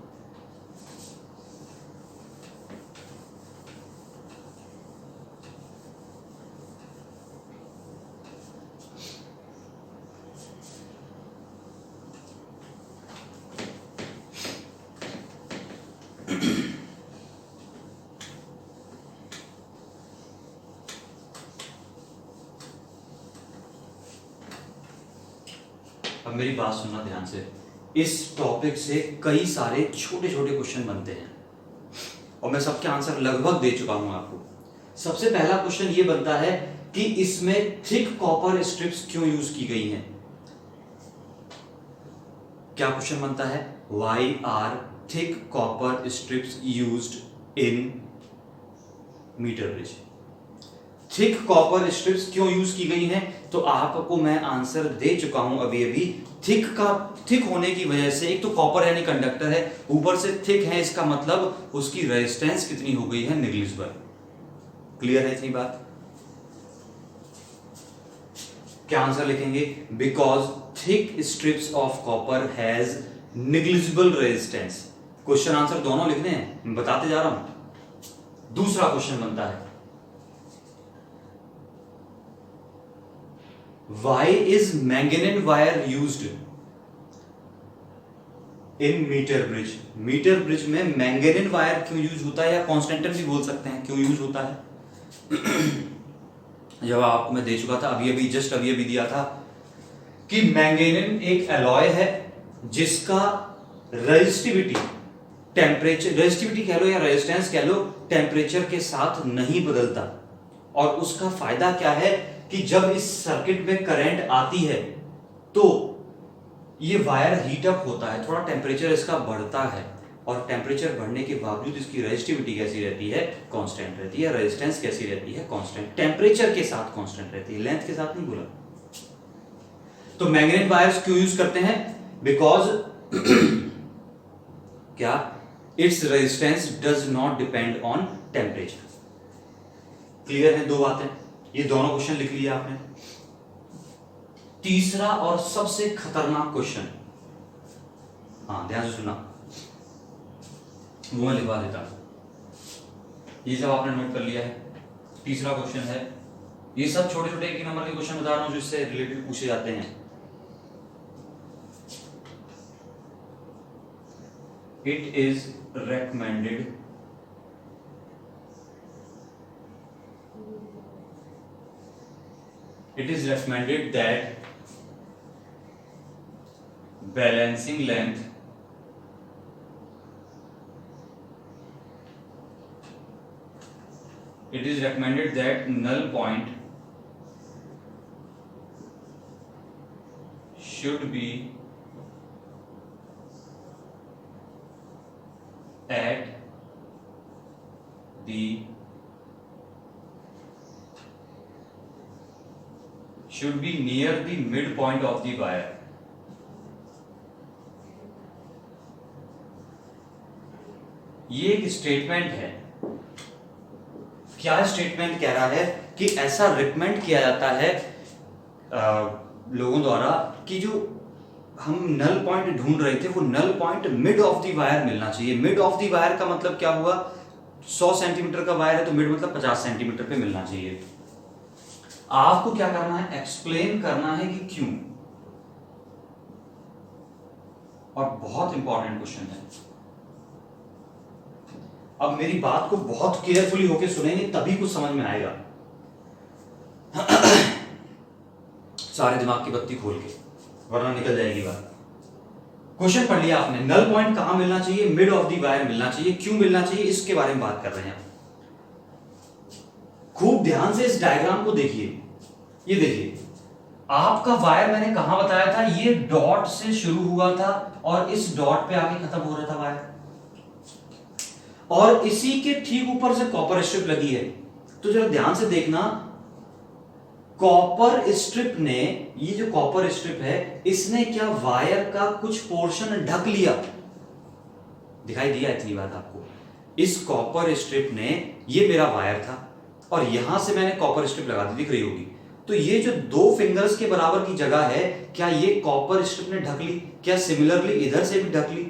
अब मेरी बात सुनना ध्यान से, इस टॉपिक से कई सारे छोटे छोटे क्वेश्चन बनते हैं और मैं सबके आंसर लगभग दे चुका हूं आपको। सबसे पहला क्वेश्चन ये बनता है कि इसमें थिक कॉपर स्ट्रिप्स क्यों यूज की गई हैं। क्या क्वेश्चन बनता है? Why are thick copper strips used in meter bridge. Thick copper strips क्यों यूज की गई हैं? तो आपको मैं आंसर दे चुका हूं अभी अभी। थिक होने की वजह से, एक तो कॉपर यानी कंडक्टर है, ऊपर से थिक है, इसका मतलब उसकी रेजिस्टेंस कितनी हो गई है? निग्लिजिबल। क्लियर है इतनी बात? क्या आंसर लिखेंगे? Because thick strips of copper has negligible resistance. Question answer दोनों लिखने हैं, मैं बताते जा रहा हूं। दूसरा क्वेश्चन बनता है, Why is manganese wire used in meter bridge? Meter bridge में मैंगनीज वायर क्यों यूज होता है, या कॉन्स्टेंटन भी बोल सकते हैं, क्यों यूज होता है? जवाब आपको मैं दे चुका था अभी अभी, जस्ट अभी अभी दिया था कि मैंगनीज एक एलॉय है जिसका रेजिस्टिविटी, टेम्परेचर, रेजिस्टिविटी कह लो या रेजिस्टेंस कह लो, टेम्परेचर के साथ नहीं बदलता। और उसका फायदा क्या है कि जब इस सर्किट में करंट आती है तो ये वायर हीट अप होता है, थोड़ा टेम्परेचर इसका बढ़ता है, और टेम्परेचर बढ़ने के बावजूद इसकी रेजिस्टिविटी कैसी रहती है? कांस्टेंट रहती है। रेजिस्टेंस कैसी रहती है? कांस्टेंट। टेम्परेचर के साथ कांस्टेंट रहती है, लेंथ के साथ नहीं बोला। तो मैंगनीज वायर्स क्यों यूज करते हैं? बिकॉज क्या? Its resistance does not depend on temperature. Clear है? दो बातें, ये दोनों क्वेश्चन लिख लिया आपने। तीसरा और सबसे खतरनाक क्वेश्चन, हाँ ध्यान से सुनना, वो मैं लिखवा देता हूं। ये सब आपने नोट कर लिया है। तीसरा क्वेश्चन है, ये सब छोटे छोटे एक नंबर के क्वेश्चन बता रहा हूं जो इससे रिलेटेड पूछे जाते हैं। It is recommended it is recommended that balancing length it is recommended that null point should be at the should be near the midpoint of the wire। ये एक स्टेटमेंट है। क्या स्टेटमेंट कह रहा है? कि ऐसा रिकमेंड किया जाता है लोगों द्वारा कि जो हम नल पॉइंट ढूंढ रहे थे वो null point mid of the wire मिलना चाहिए। मिड ऑफ द वायर का मतलब क्या हुआ? 100 सेंटीमीटर का वायर है तो मिड मतलब 50 सेंटीमीटर पे मिलना चाहिए। आपको क्या करना है? एक्सप्लेन करना है कि क्यों। और बहुत इंपॉर्टेंट क्वेश्चन है। अब मेरी बात को बहुत केयरफुली होकर सुनेंगे तभी कुछ समझ में आएगा। सारे दिमाग की बत्ती खोल के, वरना निकल जाएगी बात। क्वेश्चन पढ़ लिया आपने, नल पॉइंट कहां मिलना चाहिए? मिड ऑफ द वायर मिलना चाहिए। क्यों मिलना चाहिए? इसके बारे में बात कर रहे हैं। खूब ध्यान से इस डायग्राम को देखिए। ये देखिए, आपका वायर मैंने कहां बताया था? ये डॉट से शुरू हुआ था और इस डॉट पे आके खत्म हो रहा था वायर, और इसी के ठीक ऊपर से कॉपर स्ट्रिप लगी है। तो जरा ध्यान से देखना, कॉपर स्ट्रिप ने, ये जो कॉपर स्ट्रिप है, इसने क्या वायर का कुछ पोर्शन ढक लिया? दिखाई दिया इतनी बात आपको? इस कॉपर स्ट्रिप ने, ये मेरा वायर था और यहां से मैंने कॉपर स्ट्रिप लगा दी, दिख रही होगी। तो ये जो 2 फिंगर्स के बराबर की जगह है, क्या ये कॉपर स्ट्रिप ने ढक ली? क्या सिमिलरली इधर से भी ढक ली?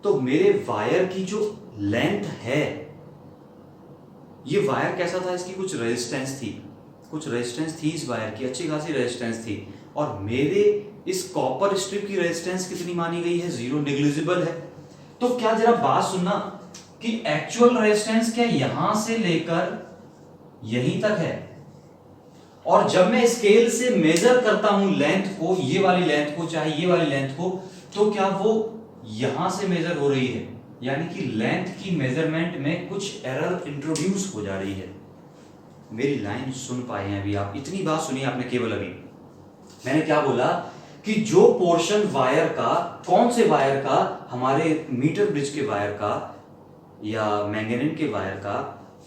तो मेरे वायर की जो लेंथ है, ये वायर कैसा था? इसकी कुछ रेजिस्टेंस थी, कुछ रेजिस्टेंस थी इस वायर की, अच्छी खासी रेजिस्टेंस थी। और मेरे इस कॉपर स्ट्रिप की रेजिस्टेंस कितनी मानी गई है? 0, नेग्लिजिबल है। तो क्या जरा बात सुनना कि एक्चुअल रेजिस्टेंस क्या यहां से लेकर यहीं तक है, और जब मैं स्केल से मेजर करता हूं लेंथ को, ये वाली लेंथ को चाहे ये वाली लेंथ को, तो क्या वो यहां से मेजर हो रही है, यानी कि लेंथ की मेजरमेंट में कुछ एरर इंट्रोड्यूस हो जा रही है। मेरी लाइन सुन पाए हैं अभी आप? इतनी बात सुनी आपने केवल अभी। मैंने क्या बोला कि जो पोर्शन वायर का, कौन से वायर का, हमारे मीटर ब्रिज के वायर का या मैंगनीज के वायर का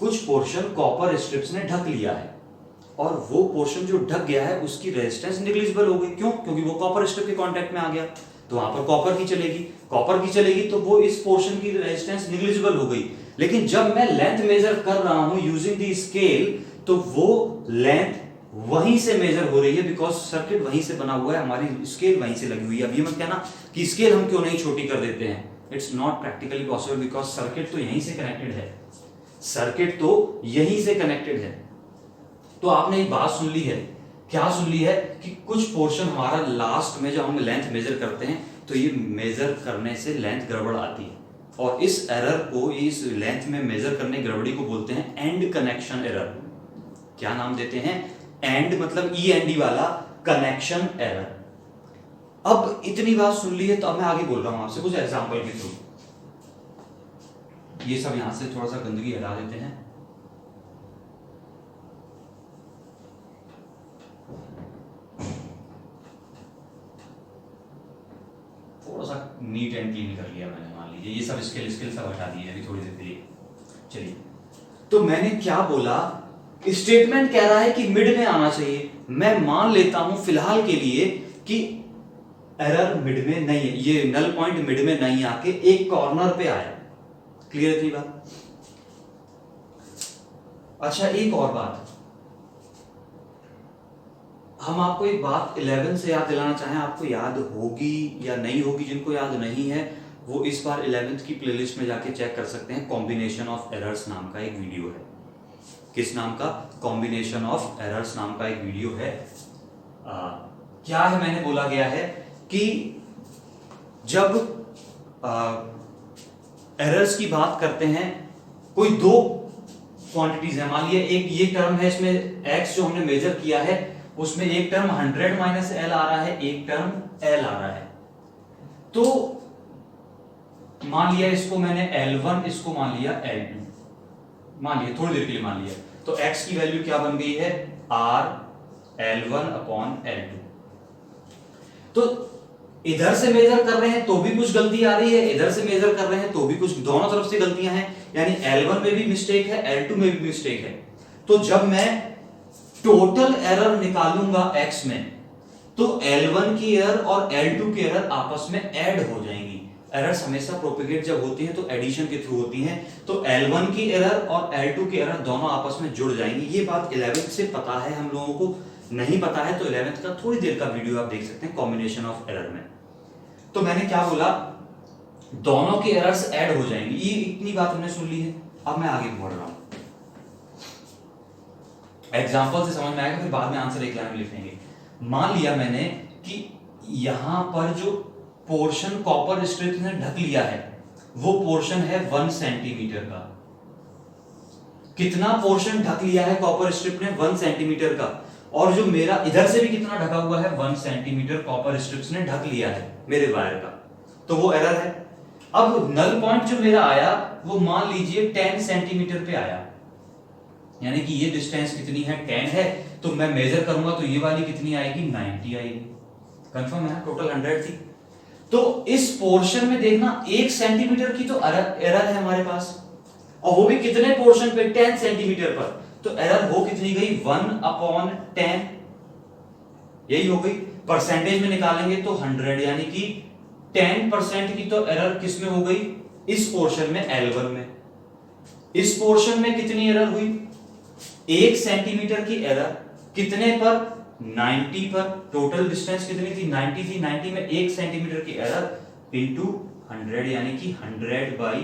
कुछ पोर्शन कॉपर स्ट्रिप्स ने ढक लिया है, और वो पोर्शन जो ढक गया है उसकी रेजिस्टेंस निग्लिजिबल हो गई। क्यों? क्योंकि वो कॉपर स्ट्रिप के कांटेक्ट में आ गया, तो वहां पर कॉपर की चलेगी, तो वो इस पोर्शन की रेजिस्टेंस निग्लिजिबल हो गई। लेकिन जब मैं लेंथ मेजर कर रहा हूं यूजिंग द स्केल, तो वो लेंथ वहीं से मेजर हो रही है, बिकॉज सर्किट वहीं से बना हुआ है, हमारी स्केल वहीं से लगी हुई है। अब ये मत कहना कि स्केल हम क्यों नहीं छोटी कर देते हैं, it's not practically possible, because circuit तो यहीं से कनेक्टेड है, सर्किट तो यहीं से कनेक्टेड है। तो आपने एक बात सुन ली है, क्या सुन ली है, कि कुछ पोर्शन हमारा लास्ट में जब हम लेंथ मेजर करते हैं तो ये मेजर करने से लेंथ गड़बड़ आती है, और इस एरर को, इस लेंथ में मेजर करने गड़बड़ी को बोलते हैं एंड कनेक्शन एरर। क्या नाम देते हैं? एंड मतलब END वाला, कनेक्शन एरर। अब इतनी बात सुन ली है तो अब मैं आगे बोल रहा हूं आपसे कुछ एग्जांपल के थ्रू। ये सब यहां से थोड़ा सा गंदगी हटा देते हैं। थोड़ा सा नीट एंड क्लीन कर लिया मैंने, मान लीजिए ये सब स्केल सब हटा दिए अभी थोड़ी देर के लिए। चलिए, तो मैंने क्या बोला, स्टेटमेंट कह रहा है कि मिड में आना चाहिए। मैं मान लेता हूं फिलहाल के लिए कि एरर मिड में नहीं है, ये नल पॉइंट मिड में नहीं आके एक कॉर्नर पे आया। क्लियर थी बात? अच्छा, एक और बात, हम आपको एक बात 11 से याद दिलाना चाहें, आपको याद होगी या नहीं होगी, जिनको याद नहीं है वो इस बार 11th की प्लेलिस्ट में जाके चेक कर सकते हैं। कॉम्बिनेशन ऑफ एरर्स नाम का एक वीडियो है। किस नाम का? कॉम्बिनेशन ऑफ एरर्स नाम का एक वीडियो है। क्या है, मैंने बोला गया है कि जब एरर्स की बात करते हैं, कोई दो क्वांटिटीज है, मान लिया एक ये टर्म है, इसमें x जो हमने मेजर किया है उसमें एक टर्म 100 माइनस एल आ रहा है, एक टर्म l आ रहा है। तो मान लिया इसको मैंने L1, इसको मान लिया L2, मान लिया थोड़ी देर के लिए मान लिया, तो x की वैल्यू क्या बन गई है? R L1 upon L2। तो इधर से मेजर कर रहे हैं तो भी कुछ गलती आ रही है, इधर से मेजर कर रहे हैं तो भी कुछ, दोनों तरफ से गलतियां हैं, यानी L1 में भी मिस्टेक है, L2 में भी मिस्टेक है। तो जब मैं टोटल एरर निकालूंगा x में, तो L1 की एरर और L2 की एरर आपस में ऐड हो जाएंगी। एरर्स हमेशा प्रोपेगेट जब होती हैं तो एडिशन के थ्रू होती हैं, तो L1 की एरर और L2 की एरर दोनों आपस में जुड़ जाएंगी। ये बात 11th से पता है हम लोगों को, नहीं पता है तो 11th का थोड़ी देर का वीडियो आप देख सकते हैं कॉम्बिनेशन ऑफ एरर में। तो मैंने क्या बोला, दोनों की एरर्स ऐड हो जाएंगी, ये इतनी बात हमने सुन ली है। अब मैं आगे बढ़ रहा हूं, एग्जांपल से समझ में आएगा, फिर बाद में आंसर एक लाइन में लिख लेंगे। मान लिया मैंने कि यहां पर जो पोर्शन कॉपर स्ट्रिप ने ढक लिया है वो पोर्शन है 1 सेंटीमीटर का। कितना पोर्शन ढक लिया है कॉपर स्ट्रिप ने? 1 सेंटीमीटर का। और जो मेरा इधर से भी कितना ढका हुआ है? 1 सेंटीमीटर कॉपर स्ट्रिप्स ने ढक लिया है मेरे वायर का, तो वो एरर है। अब नल पॉइंट जो मेरा आया वो मान लीजिए 10 सेंटीमीटर पे आया, यानी कि ये डिस्टेंस कितनी है? 10 है, तो मैं मेजर करूंगा तो ये वाली कितनी आएगी? 90 आएगी। कंफर्म है? टोटल 100 थी। तो इस पोर्शन में देखना 1 सेंटीमीटर की तो एरर है हमारे पास, और वो भी कितने पोर्शन पे? 10 सेंटीमीटर पर। तो एरर हो कितनी गई? 1/10, यही हो गई। परसेंटेज में निकालेंगे तो 100, यानी कि 10% की तो एरर किस में हो गई? इस पोर्शन में, L1 में। इस पोर्शन में कितनी एरर हुई? 1 सेंटीमीटर की एरर कितने पर? 90 पर। टोटल डिस्टेंस कितनी थी? 90 थी। 90 में 1 सेंटीमीटर की एरर इंटू 100, यानी कि 100 बाई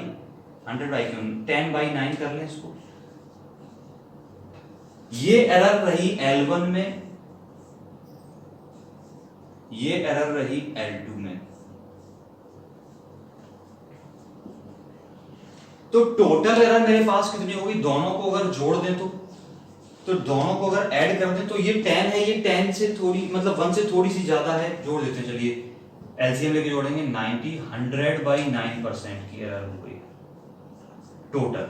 10/9 कर लें इसको। ये एरर रही L1 में, ये एरर रही L2 में। तो टोटल एरर मेरे पास कितनी होगी? दोनों को अगर जोड़ दें तो दोनों को अगर ऐड कर दें तो ये 10 है, ये 10 से थोड़ी, मतलब 1 से थोड़ी सी ज्यादा है, जोड़ देते हैं। चलिए एलसीएम लेके जोड़ेंगे 90, 100/9% की एरर हो गई टोटल।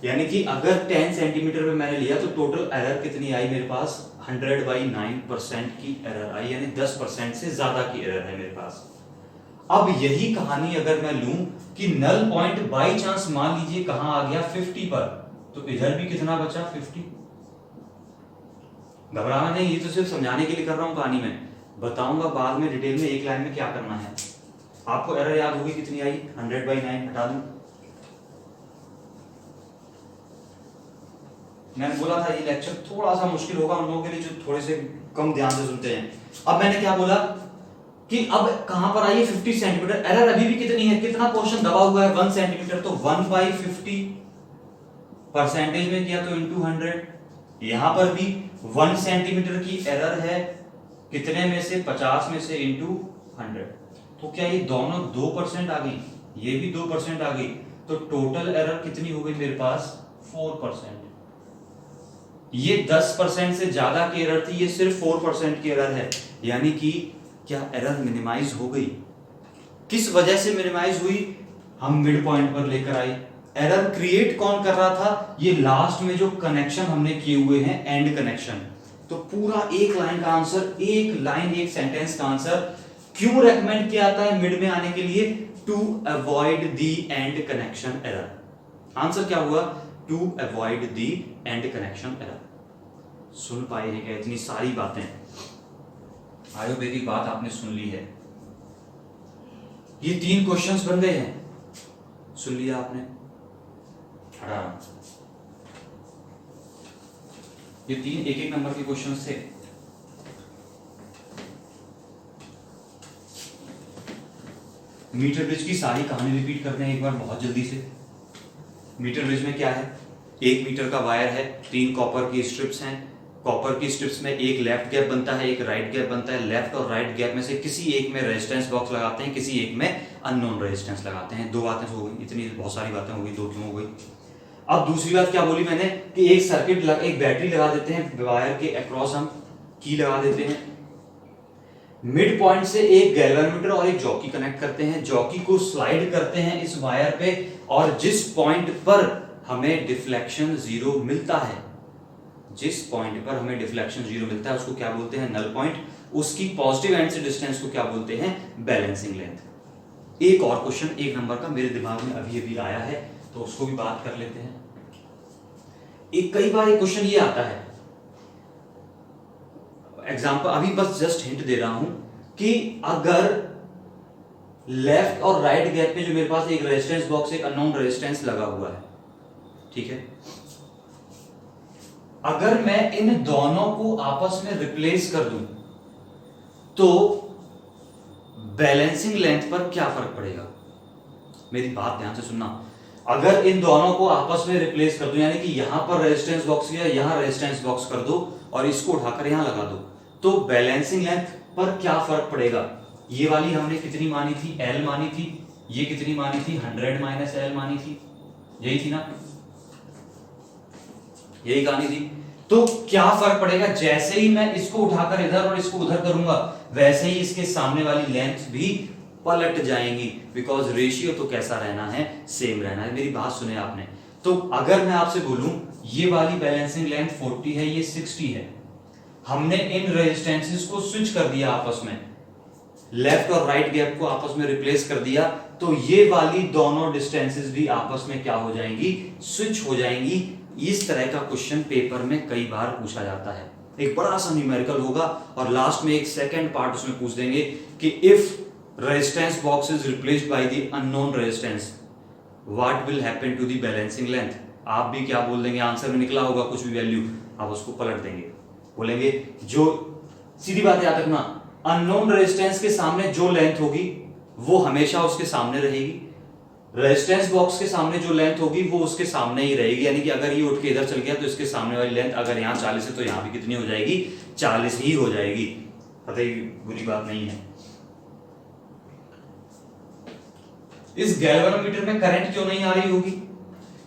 यानी कि अगर 10 सेंटीमीटर पे मैंने लिया तो टोटल एरर कितनी आई मेरे पास, 100/9% की एरर आई, यानी 10% से ज्यादा की एरर है मेरे पास। अब यही कहानी अगर मैं लूं कि नल पॉइंट बाई चांस मान लीजिए कहां आ गया 50 पर, तो इधर भी कितना बचा 50। घबराना नहीं, ये तो सिर्फ समझाने के लिए कर रहा हूं कहानी में, बताऊंगा बाद में डिटेल में एक लाइन में क्या करना है। आपको एरर याद होगी कितनी आई, 100/9 हटा दूं। मैंने बोला था ये लेक्चर थोड़ा सा मुश्किल होगा उन लोगों के लिए जो थोड़े से कम ध्यान से सुनते हैं। अब मैंने क्या बोला कि अब कहां पर आई है 50 सेंटीमीटर, एरर अभी भी कितनी है, कितना पोर्शन दबा हुआ है 1 सेंटीमीटर, तो 1/50 परसेंटेज में किया तो इंटू 100। यहां पर भी 1 सेंटीमीटर की एरर है, कितने में से 50 में से इंटू 100, तो क्या ये दोनों 2% आ गई, ये भी 2% आ गई, तो टोटल एरर कितनी हो गई मेरे पास 4%। ये 10% से ज्यादा की एरर थी, ये सिर्फ 4% की एरर है, यानी कि क्या एरर मिनिमाइज हो गई। किस वजह से मिनिमाइज हुई, हम मिड पॉइंट पर लेकर आए। एरर क्रिएट कौन कर रहा था, ये लास्ट में जो कनेक्शन हमने किए हुए हैं एंड कनेक्शन। तो पूरा एक लाइन का आंसर, एक लाइन एक सेंटेंस का आंसर क्यों रेकमेंड किया जाता है मिड में आने के लिए, to avoid the end connection error. Answer क्या हुआ, to avoid the end connection error. सुन पाए हैं क्या इतनी सारी बातें, आयुर्वेदिक बात आपने सुन ली है। ये 3 क्वेश्चंस बन गए हैं, सुन लिया आपने। ये 3 एक-एक नंबर के क्वेश्चंस थे। मीटर ब्रिज की सारी कहानी रिपीट करते हैं एक बार बहुत जल्दी से। मीटर ब्रिज में क्या है, 1 मीटर का वायर है, 3 कॉपर की स्ट्रिप्स हैं। कॉपर की स्ट्रिप्स में एक लेफ्ट गैप बनता है, एक राइट गैप बनता है। लेफ्ट और राइट गैप में से किसी एक में रेजिस्टेंस बॉक्स लगाते हैं, किसी एक में अननोन रेजिस्टेंस लगाते हैं। 2 बातें हो गई, इतनी बहुत सारी बातें हो गई, 2 क्यों हो गई। अब दूसरी बात क्या बोली मैंने कि एक सर्किट एक बैटरी लगा देते हैं, वायर के अक्रॉस हम की लगा देते हैं। मिड पॉइंट से एक गैल्वेनोमीटर और एक जॉकी कनेक्ट करते हैं, जॉकी को स्लाइड करते हैं इस वायर पे, और जिस पॉइंट पर हमें डिफ्लेक्शन 0 मिलता है, जिस पॉइंट पर हमें डिफ्लेक्शन 0 मिलता है उसको क्या बोलते हैं, नल पॉइंट। उसकी पॉजिटिव एंड से डिस्टेंस को क्या बोलते हैं, बैलेंसिंग लेंथ। एक और क्वेश्चन 1 नंबर का मेरे दिमाग में अभी अभी आया है, तो उसको भी बात कर लेते हैं। एक कई बार एक क्वेश्चन ये आता है, एग्जांपल अभी बस जस्ट हिंट दे रहा हूं कि अगर लेफ्ट और राइट गैप पे जो मेरे पास एक रेजिस्टेंस बॉक्स, एक अननोन रेजिस्टेंस लगा हुआ है, ठीक है, अगर मैं इन दोनों को आपस में रिप्लेस कर दूं तो बैलेंसिंग लेंथ पर क्या फर्क पड़ेगा। मेरी बात ध्यान से सुनना, अगर इन दोनों को आपस में रिप्लेस कर दूं, यानी कि यहां पर रेजिस्टेंस बॉक्स या यहां रेजिस्टेंस बॉक्स कर दो और इसको उठाकर यहां लगा दो, तो बैलेंसिंग लेंथ पर क्या फर्क पड़ेगा। ये वाली हमने कितनी मानी थी, L मानी थी, ये कितनी मानी थी, 100 - L मानी थी, यही थी ना, यही कहानी थी। तो क्या फर्क पड़ेगा, जैसे ही मैं इसको उठाकर इधर और इसको उधर करूंगा वैसे ही इसके सामने वाली लेंथ भी पलट जाएंगी, बिकॉज रेशियो तो कैसा रहना है, सेम रहना है। मेरी बात सुने आपने। तो अगर मैं आपसे बोलूं ये वाली बैलेंसिंग लेंथ 40 है, ये 60 है, हमने इन रेजिस्टेंसेस को स्विच कर दिया आपस में, लेफ्ट और राइट गैप को आपस में रिप्लेस कर दिया, तो ये वाली दोनों डिस्टेंसेस भी आपस में क्या हो जाएंगी, स्विच हो जाएंगी। इस तरह का क्वेश्चन पेपर में कई बार पूछा जाता है। एक बड़ा सा न्यूमेरिकल होगा और लास्ट में एक सेकंड पार्ट उसमें पूछ देंगे कि if resistance box is replaced by the unknown resistance what will happen to the balancing length. आप भी क्या बोल देंगे, आंसर में निकला होगा कुछ भी वैल्यू, आप उसको पलट देंगे, बोलेंगे जो, सीधी बात याद रखना, अननोन रेजिस्टेंस के सामने जो लेंथ होगी वो हमेशा उसके सामने रहेगी, रेजिस्टेंस बॉक्स के सामने जो लेंथ होगी वो उसके सामने ही रहेगी। यानी कि अगर ये उठ के इधर चल गया तो इसके सामने वाली लेंथ अगर यहाँ 40 है तो यहाँ भी कितनी हो जाएगी, 40 ही हो जाएगी। पता ही बुरी बात नहीं है। इस गैल्वेनोमीटर में करंट क्यों नहीं आ रही होगी,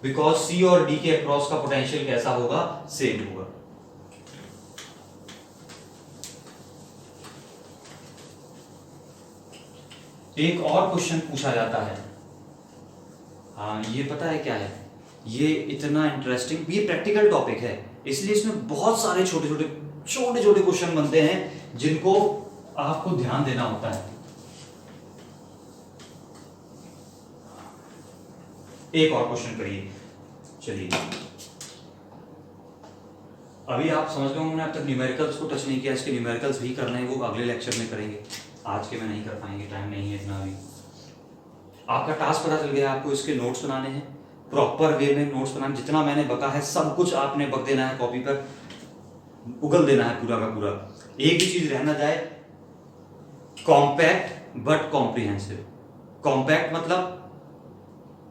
बिकॉज सी और डी के अक्रॉस का पोटेंशियल कैसा होगा, सेम होगा। एक और क्वेश्चन पूछा जाता है, हाँ ये पता है क्या है, ये इतना इंटरेस्टिंग, ये प्रैक्टिकल टॉपिक है इसलिए इसमें बहुत सारे छोटे छोटे क्वेश्चन बनते हैं जिनको आपको ध्यान देना होता है। एक और क्वेश्चन करिए, चलिए अभी आप समझ गए होंगे, अब तक न्यूमेरिकल्स को टच नहीं किया, इसके न्यूमेरिकल्स भी करने हैं, वो अगले लेक्चर में करेंगे, आज के में नहीं कर पाएंगे, टाइम नहीं है इतना। अभी आपका टास्क पता चल गया, आपको इसके नोट्स बनाने हैं, प्रॉपर वे में नोट्स बनाने, जितना मैंने बका है सब कुछ आपने बक देना है, कॉपी पर उगल देना है पूरा का पूरा। एक ही चीज रहना जाए, कॉम्पैक्ट बट कॉम्प्रिहेंसिव। कॉम्पैक्ट मतलब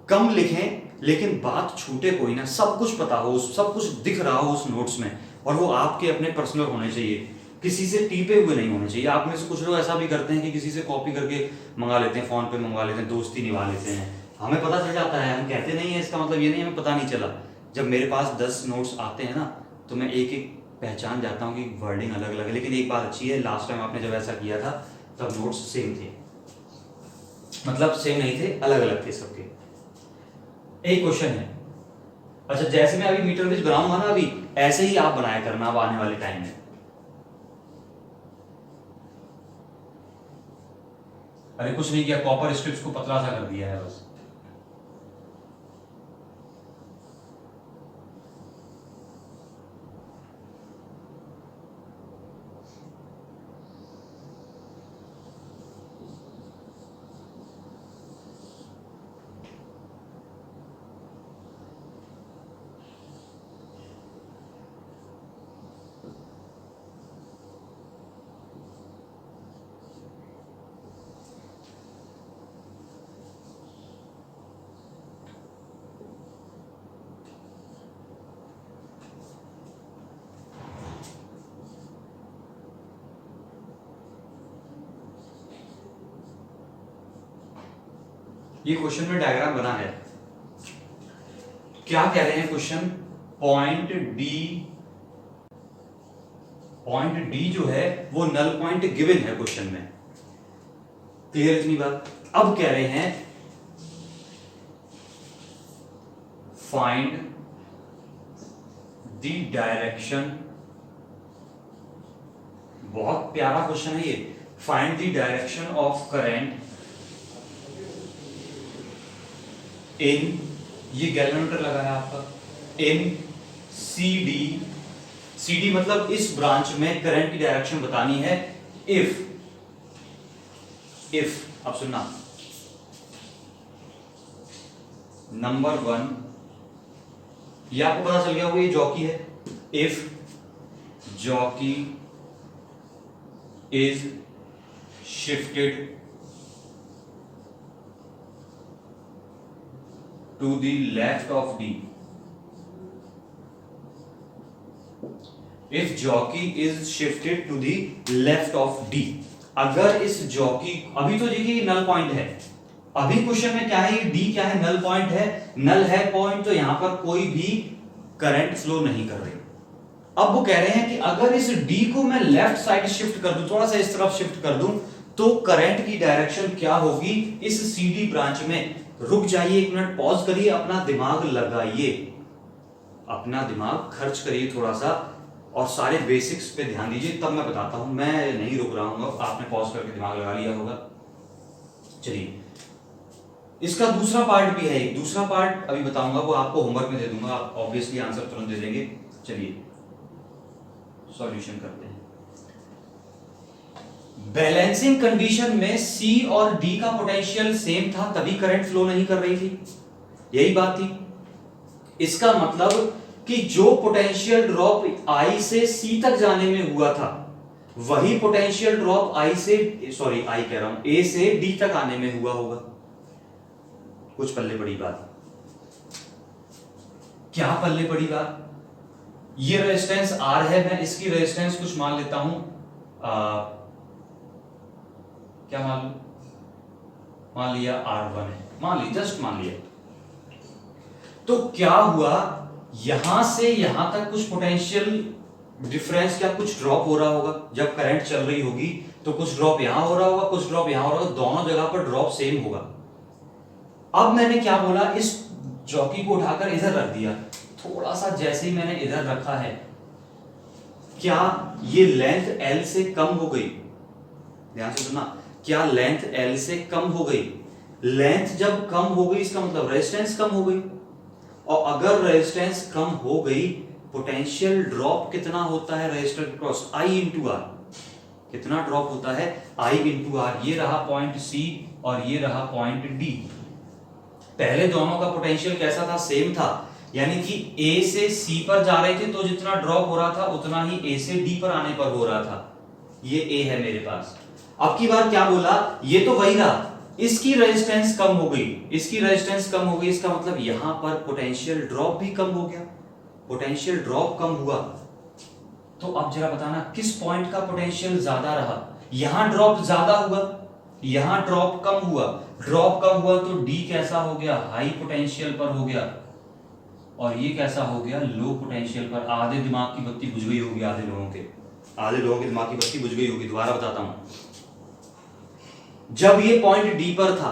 कम लिखें लेकिन बात छूटे कोई ना, सब कुछ पता हो, सब कुछ दिख रहा हो उस नोट्स में, और वो आपके अपने पर्सनल होने चाहिए, किसी से टीपे हुए नहीं होने चाहिए। आप में से कुछ लोग ऐसा भी करते हैं कि किसी से कॉपी करके मंगा लेते हैं, फोन पे मंगवा लेते हैं, दोस्ती निभा लेते हैं, हमें पता चल जाता है, हम कहते नहीं है, इसका मतलब ये नहीं हमें पता नहीं चला। जब मेरे पास 10 नोट्स आते हैं ना तो मैं एक एक पहचान जाता हूँ कि वर्डिंग अलग अलग है। लेकिन एक बात अच्छी है, लास्ट टाइम आपने जब ऐसा किया था तब नोट्स सेम थे, मतलब सेम नहीं थे, अलग अलग थे सबके। एक क्वेश्चन है, अच्छा जैसे मैं अभी मीटर ब्रिज बनाऊंगा ना, अभी ऐसे ही आप बनाया करना अब आने वाले टाइम में। अरे कुछ नहीं किया, कॉपर स्ट्रिप्स को पतला सा कर दिया है बस। ये क्वेश्चन में डायग्राम बना है, क्या कह रहे हैं क्वेश्चन, पॉइंट डी जो है वो नल पॉइंट गिवन है क्वेश्चन में, क्लियर इतनी बात। अब कह रहे हैं फाइंड द डायरेक्शन, बहुत प्यारा क्वेश्चन है ये, find the direction of current in, ये गैल्वेनोमीटर लगा है आपका, इन सी डी मतलब इस ब्रांच में करंट की डायरेक्शन बतानी है, इफ अब सुनना, नंबर 1 ये आपको पता चल गया होगा, ये जॉकी है, if jockey is shifted to the left of D, if jockey is shifted to the left of D, अगर इस जॉकी, अभी तो देखिए नल पॉइंट है, अभी क्वेश्चन में क्या है, ये D क्या है, नल पॉइंट है, नल है पॉइंट, तो यहां पर कोई भी करंट फ्लो नहीं कर रही। अब वो कह रहे हैं कि अगर इस D को मैं लेफ्ट साइड शिफ्ट कर दूं, थोड़ा सा इस तरफ शिफ्ट कर दूं, तो करंट की डायरेक्शन क्या होगी इस CD ब्रांच में। रुक जाइए, एक मिनट पॉज करिए, अपना दिमाग लगाइए, अपना दिमाग खर्च करिए थोड़ा सा, और सारे बेसिक्स पे ध्यान दीजिए, तब मैं बताता हूं, मैं नहीं रुक रहा हूं, आपने पॉज करके दिमाग लगा लिया होगा। चलिए इसका दूसरा पार्ट भी है, एक दूसरा पार्ट अभी बताऊंगा, वो आपको होमवर्क में दे दूंगा, आप ऑब्वियसली आंसर तुरंत दे देंगे। चलिए सॉल्यूशन करते हैं। बैलेंसिंग कंडीशन में सी और डी का पोटेंशियल सेम था, तभी करंट फ्लो नहीं कर रही थी, यही बात थी। इसका मतलब कि जो पोटेंशियल ड्रॉप आई से सी तक जाने में हुआ था, वही पोटेंशियल ड्रॉप आई कह रहा हूं, ए से डी तक आने में हुआ होगा। कुछ पल्ले पड़ी बात, क्या पल्ले पड़ी बात, ये रेजिस्टेंस आर है, मैं इसकी रेजिस्टेंस कुछ मान लेता हूं, क्या मान लिया R1 है, जस्ट मान लिया। तो क्या हुआ, यहां से यहां तक कुछ पोटेंशियल डिफरेंस, क्या कुछ ड्रॉप हो रहा होगा, जब करंट चल रही होगी तो कुछ ड्रॉप यहां हो रहा होगा, कुछ ड्रॉप यहां हो रहा होगा, दोनों जगह पर ड्रॉप सेम होगा। अब मैंने क्या बोला, इस जॉकी को उठाकर इधर रख दिया, थोड़ा सा जैसे ही मैंने इधर रखा है, क्या ये लेंथ L से कम हो गई? ध्यान से सुनना, क्या लेंथ L से कम हो गई? लेंथ जब कम हो गई इसका मतलब रेजिस्टेंस कम हो गई, और अगर रेजिस्टेंस कम हो गई, पोटेंशियल ड्रॉप कितना होता है रेजिस्टर के क्रॉस? I into R. कितना ड्रॉप होता है? I into R. ये रहा पॉइंट C और ये रहा पॉइंट D। पहले दोनों का पोटेंशियल कैसा था? सेम था, यानी कि A से C पर जा रहे थे तो जितना ड्रॉप हो रहा था उतना ही A से D पर आने पर हो रहा था। ये A है मेरे पास। अब की बार क्या बोला, ये तो वही रहा, इसकी रेजिस्टेंस कम हो गई, इसकी रेजिस्टेंस कम हो गई, इसका मतलब यहां पर पोटेंशियल ड्रॉप भी कम हो गया। पोटेंशियल ड्रॉप कम हुआ, तो अब जरा बताना किस पॉइंट का पोटेंशियल ज्यादा रहा? यहां ड्रॉप ज्यादा हुआ, यहां ड्रॉप कम हुआ। ड्रॉप कम हुआ तो D कैसा हो गया? हाई पोटेंशियल पर हो गया, और ये कैसा हो गया? लो पोटेंशियल पर। आधे दिमाग की बत्ती बुझ गई होगी, आधे लोगों की दिमाग की बत्ती बुझ गई होगी। दोबारा बताता हूं, जब ये पॉइंट D पर था,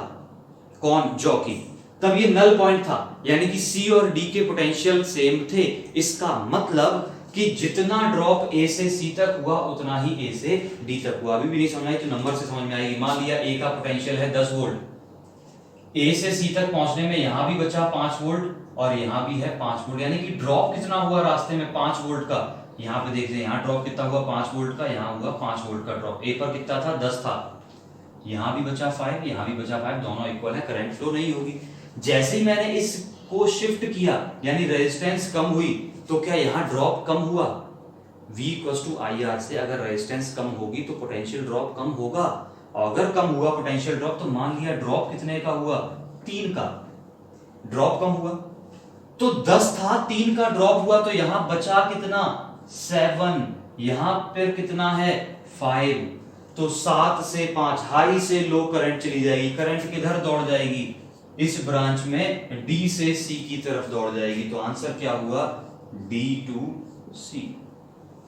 कौन? जॉकी, तब ये नल पॉइंट था, यानी कि C और D के पोटेंशियल सेम थे। इसका मतलब कि जितना ड्रॉप A से C तक हुआ उतना ही A से D तक हुआ। अभी भी नहीं समझ आई तो नंबर से समझ में आएगी। मान लिया A का पोटेंशियल है 10 वोल्ट, A से C तक पहुंचने में यहां भी बचा 5 वोल्ट और यहां भी है 5 वोल्ट, यानी कि ड्रॉप कितना हुआ रास्ते में? 5 वोल्ट का। यहां पे देखते हैं, यहां ड्रॉप कितना हुआ? 5 वोल्ट का। यहां हुआ 5 वोल्ट का ड्रॉप। A पर कितना था? 10 था। यहां भी बचा 5, यहां भी बचा 5, दोनों इक्वल है, करंट फ्लो नहीं होगी। जैसे ही मैंने इसको शिफ्ट किया, यानी रेजिस्टेंस कम हुई, तो क्या यहां ड्रॉप कम हुआ? V equals to I R से अगर रेजिस्टेंस कम होगी तो पोटेंशियल ड्रॉप कम होगा, और अगर कम हुआ पोटेंशियल ड्रॉप, तो मान लिया ड्रॉप कितने का हुआ? 3 का। ड्रॉप कम हुआ तो 10 था, 3 का ड्रॉप हुआ, तो यहां बचा कितना? 7। यहां फिर कितना है? 5। तो 7 से 5 हाई से लो करंट चली जाएगी। करंट किधर दौड़ जाएगी? इस ब्रांच में D से C की तरफ दौड़ जाएगी। तो आंसर क्या हुआ? D to C।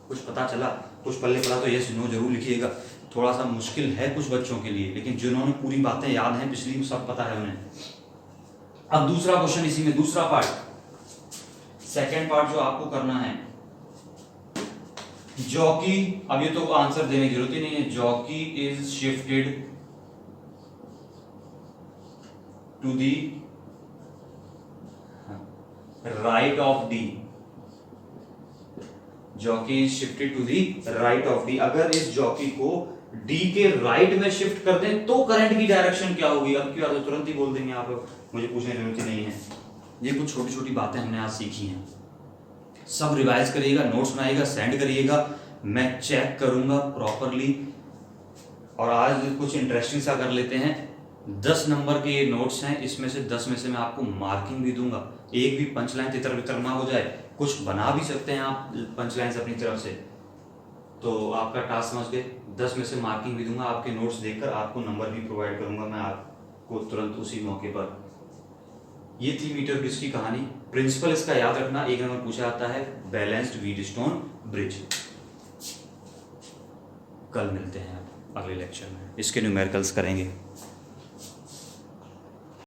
कुछ पता चला? कुछ पल्ले पड़ा तो यस नो जरूर लिखिएगा। थोड़ा सा मुश्किल है कुछ बच्चों के लिए, लेकिन जिन्होंने पूरी बातें याद हैं पिछली, सब पता है उन्हें। अब दूसरा क्वेश्चन इसी में, दूसरा पार्ट, सेकेंड पार्ट जो आपको करना है, जॉकी, अब ये तो आंसर देने की जरूरत ही नहीं है। Jockey is shifted to the right of D. Jockey is shifted to the right of D. अगर इस जॉकी को डी के राइट में शिफ्ट कर दें तो करंट की डायरेक्शन क्या होगी? अब क्या तो तुरंत ही बोल देंगे आप, मुझे पूछने की जरूरत ही नहीं है। ये कुछ छोटी छोटी बातें हमने आज सीखी हैं। सब रिवाइज करिएगा, नोट्स बनाइएगा, सेंड करिएगा, मैं चेक करूंगा प्रॉपरली। और आज कुछ इंटरेस्टिंग सा कर लेते हैं। 10 नंबर के ये नोट्स हैं, इसमें से 10 में से मैं आपको मार्किंग भी दूंगा। एक भी पंच लाइन तितर बितर ना हो जाए, कुछ बना भी सकते हैं आप पंच लाइन अपनी तरफ से, तो आपका टास्क समझ गए। 10 में से मार्किंग भी दूंगा, आपके नोट्स देखकर आपको नंबर भी प्रोवाइड करूंगा मैं आपको तुरंत उसी मौके पर। ये थी मीटर ब्रिज की कहानी। प्रिंसिपल इसका याद रखना, एक नंबर पूछा जाता है, बैलेंस्ड व्हीटस्टोन ब्रिज। कल मिलते हैं अगले लेक्चर में, इसके न्यूमेरिकल्स करेंगे।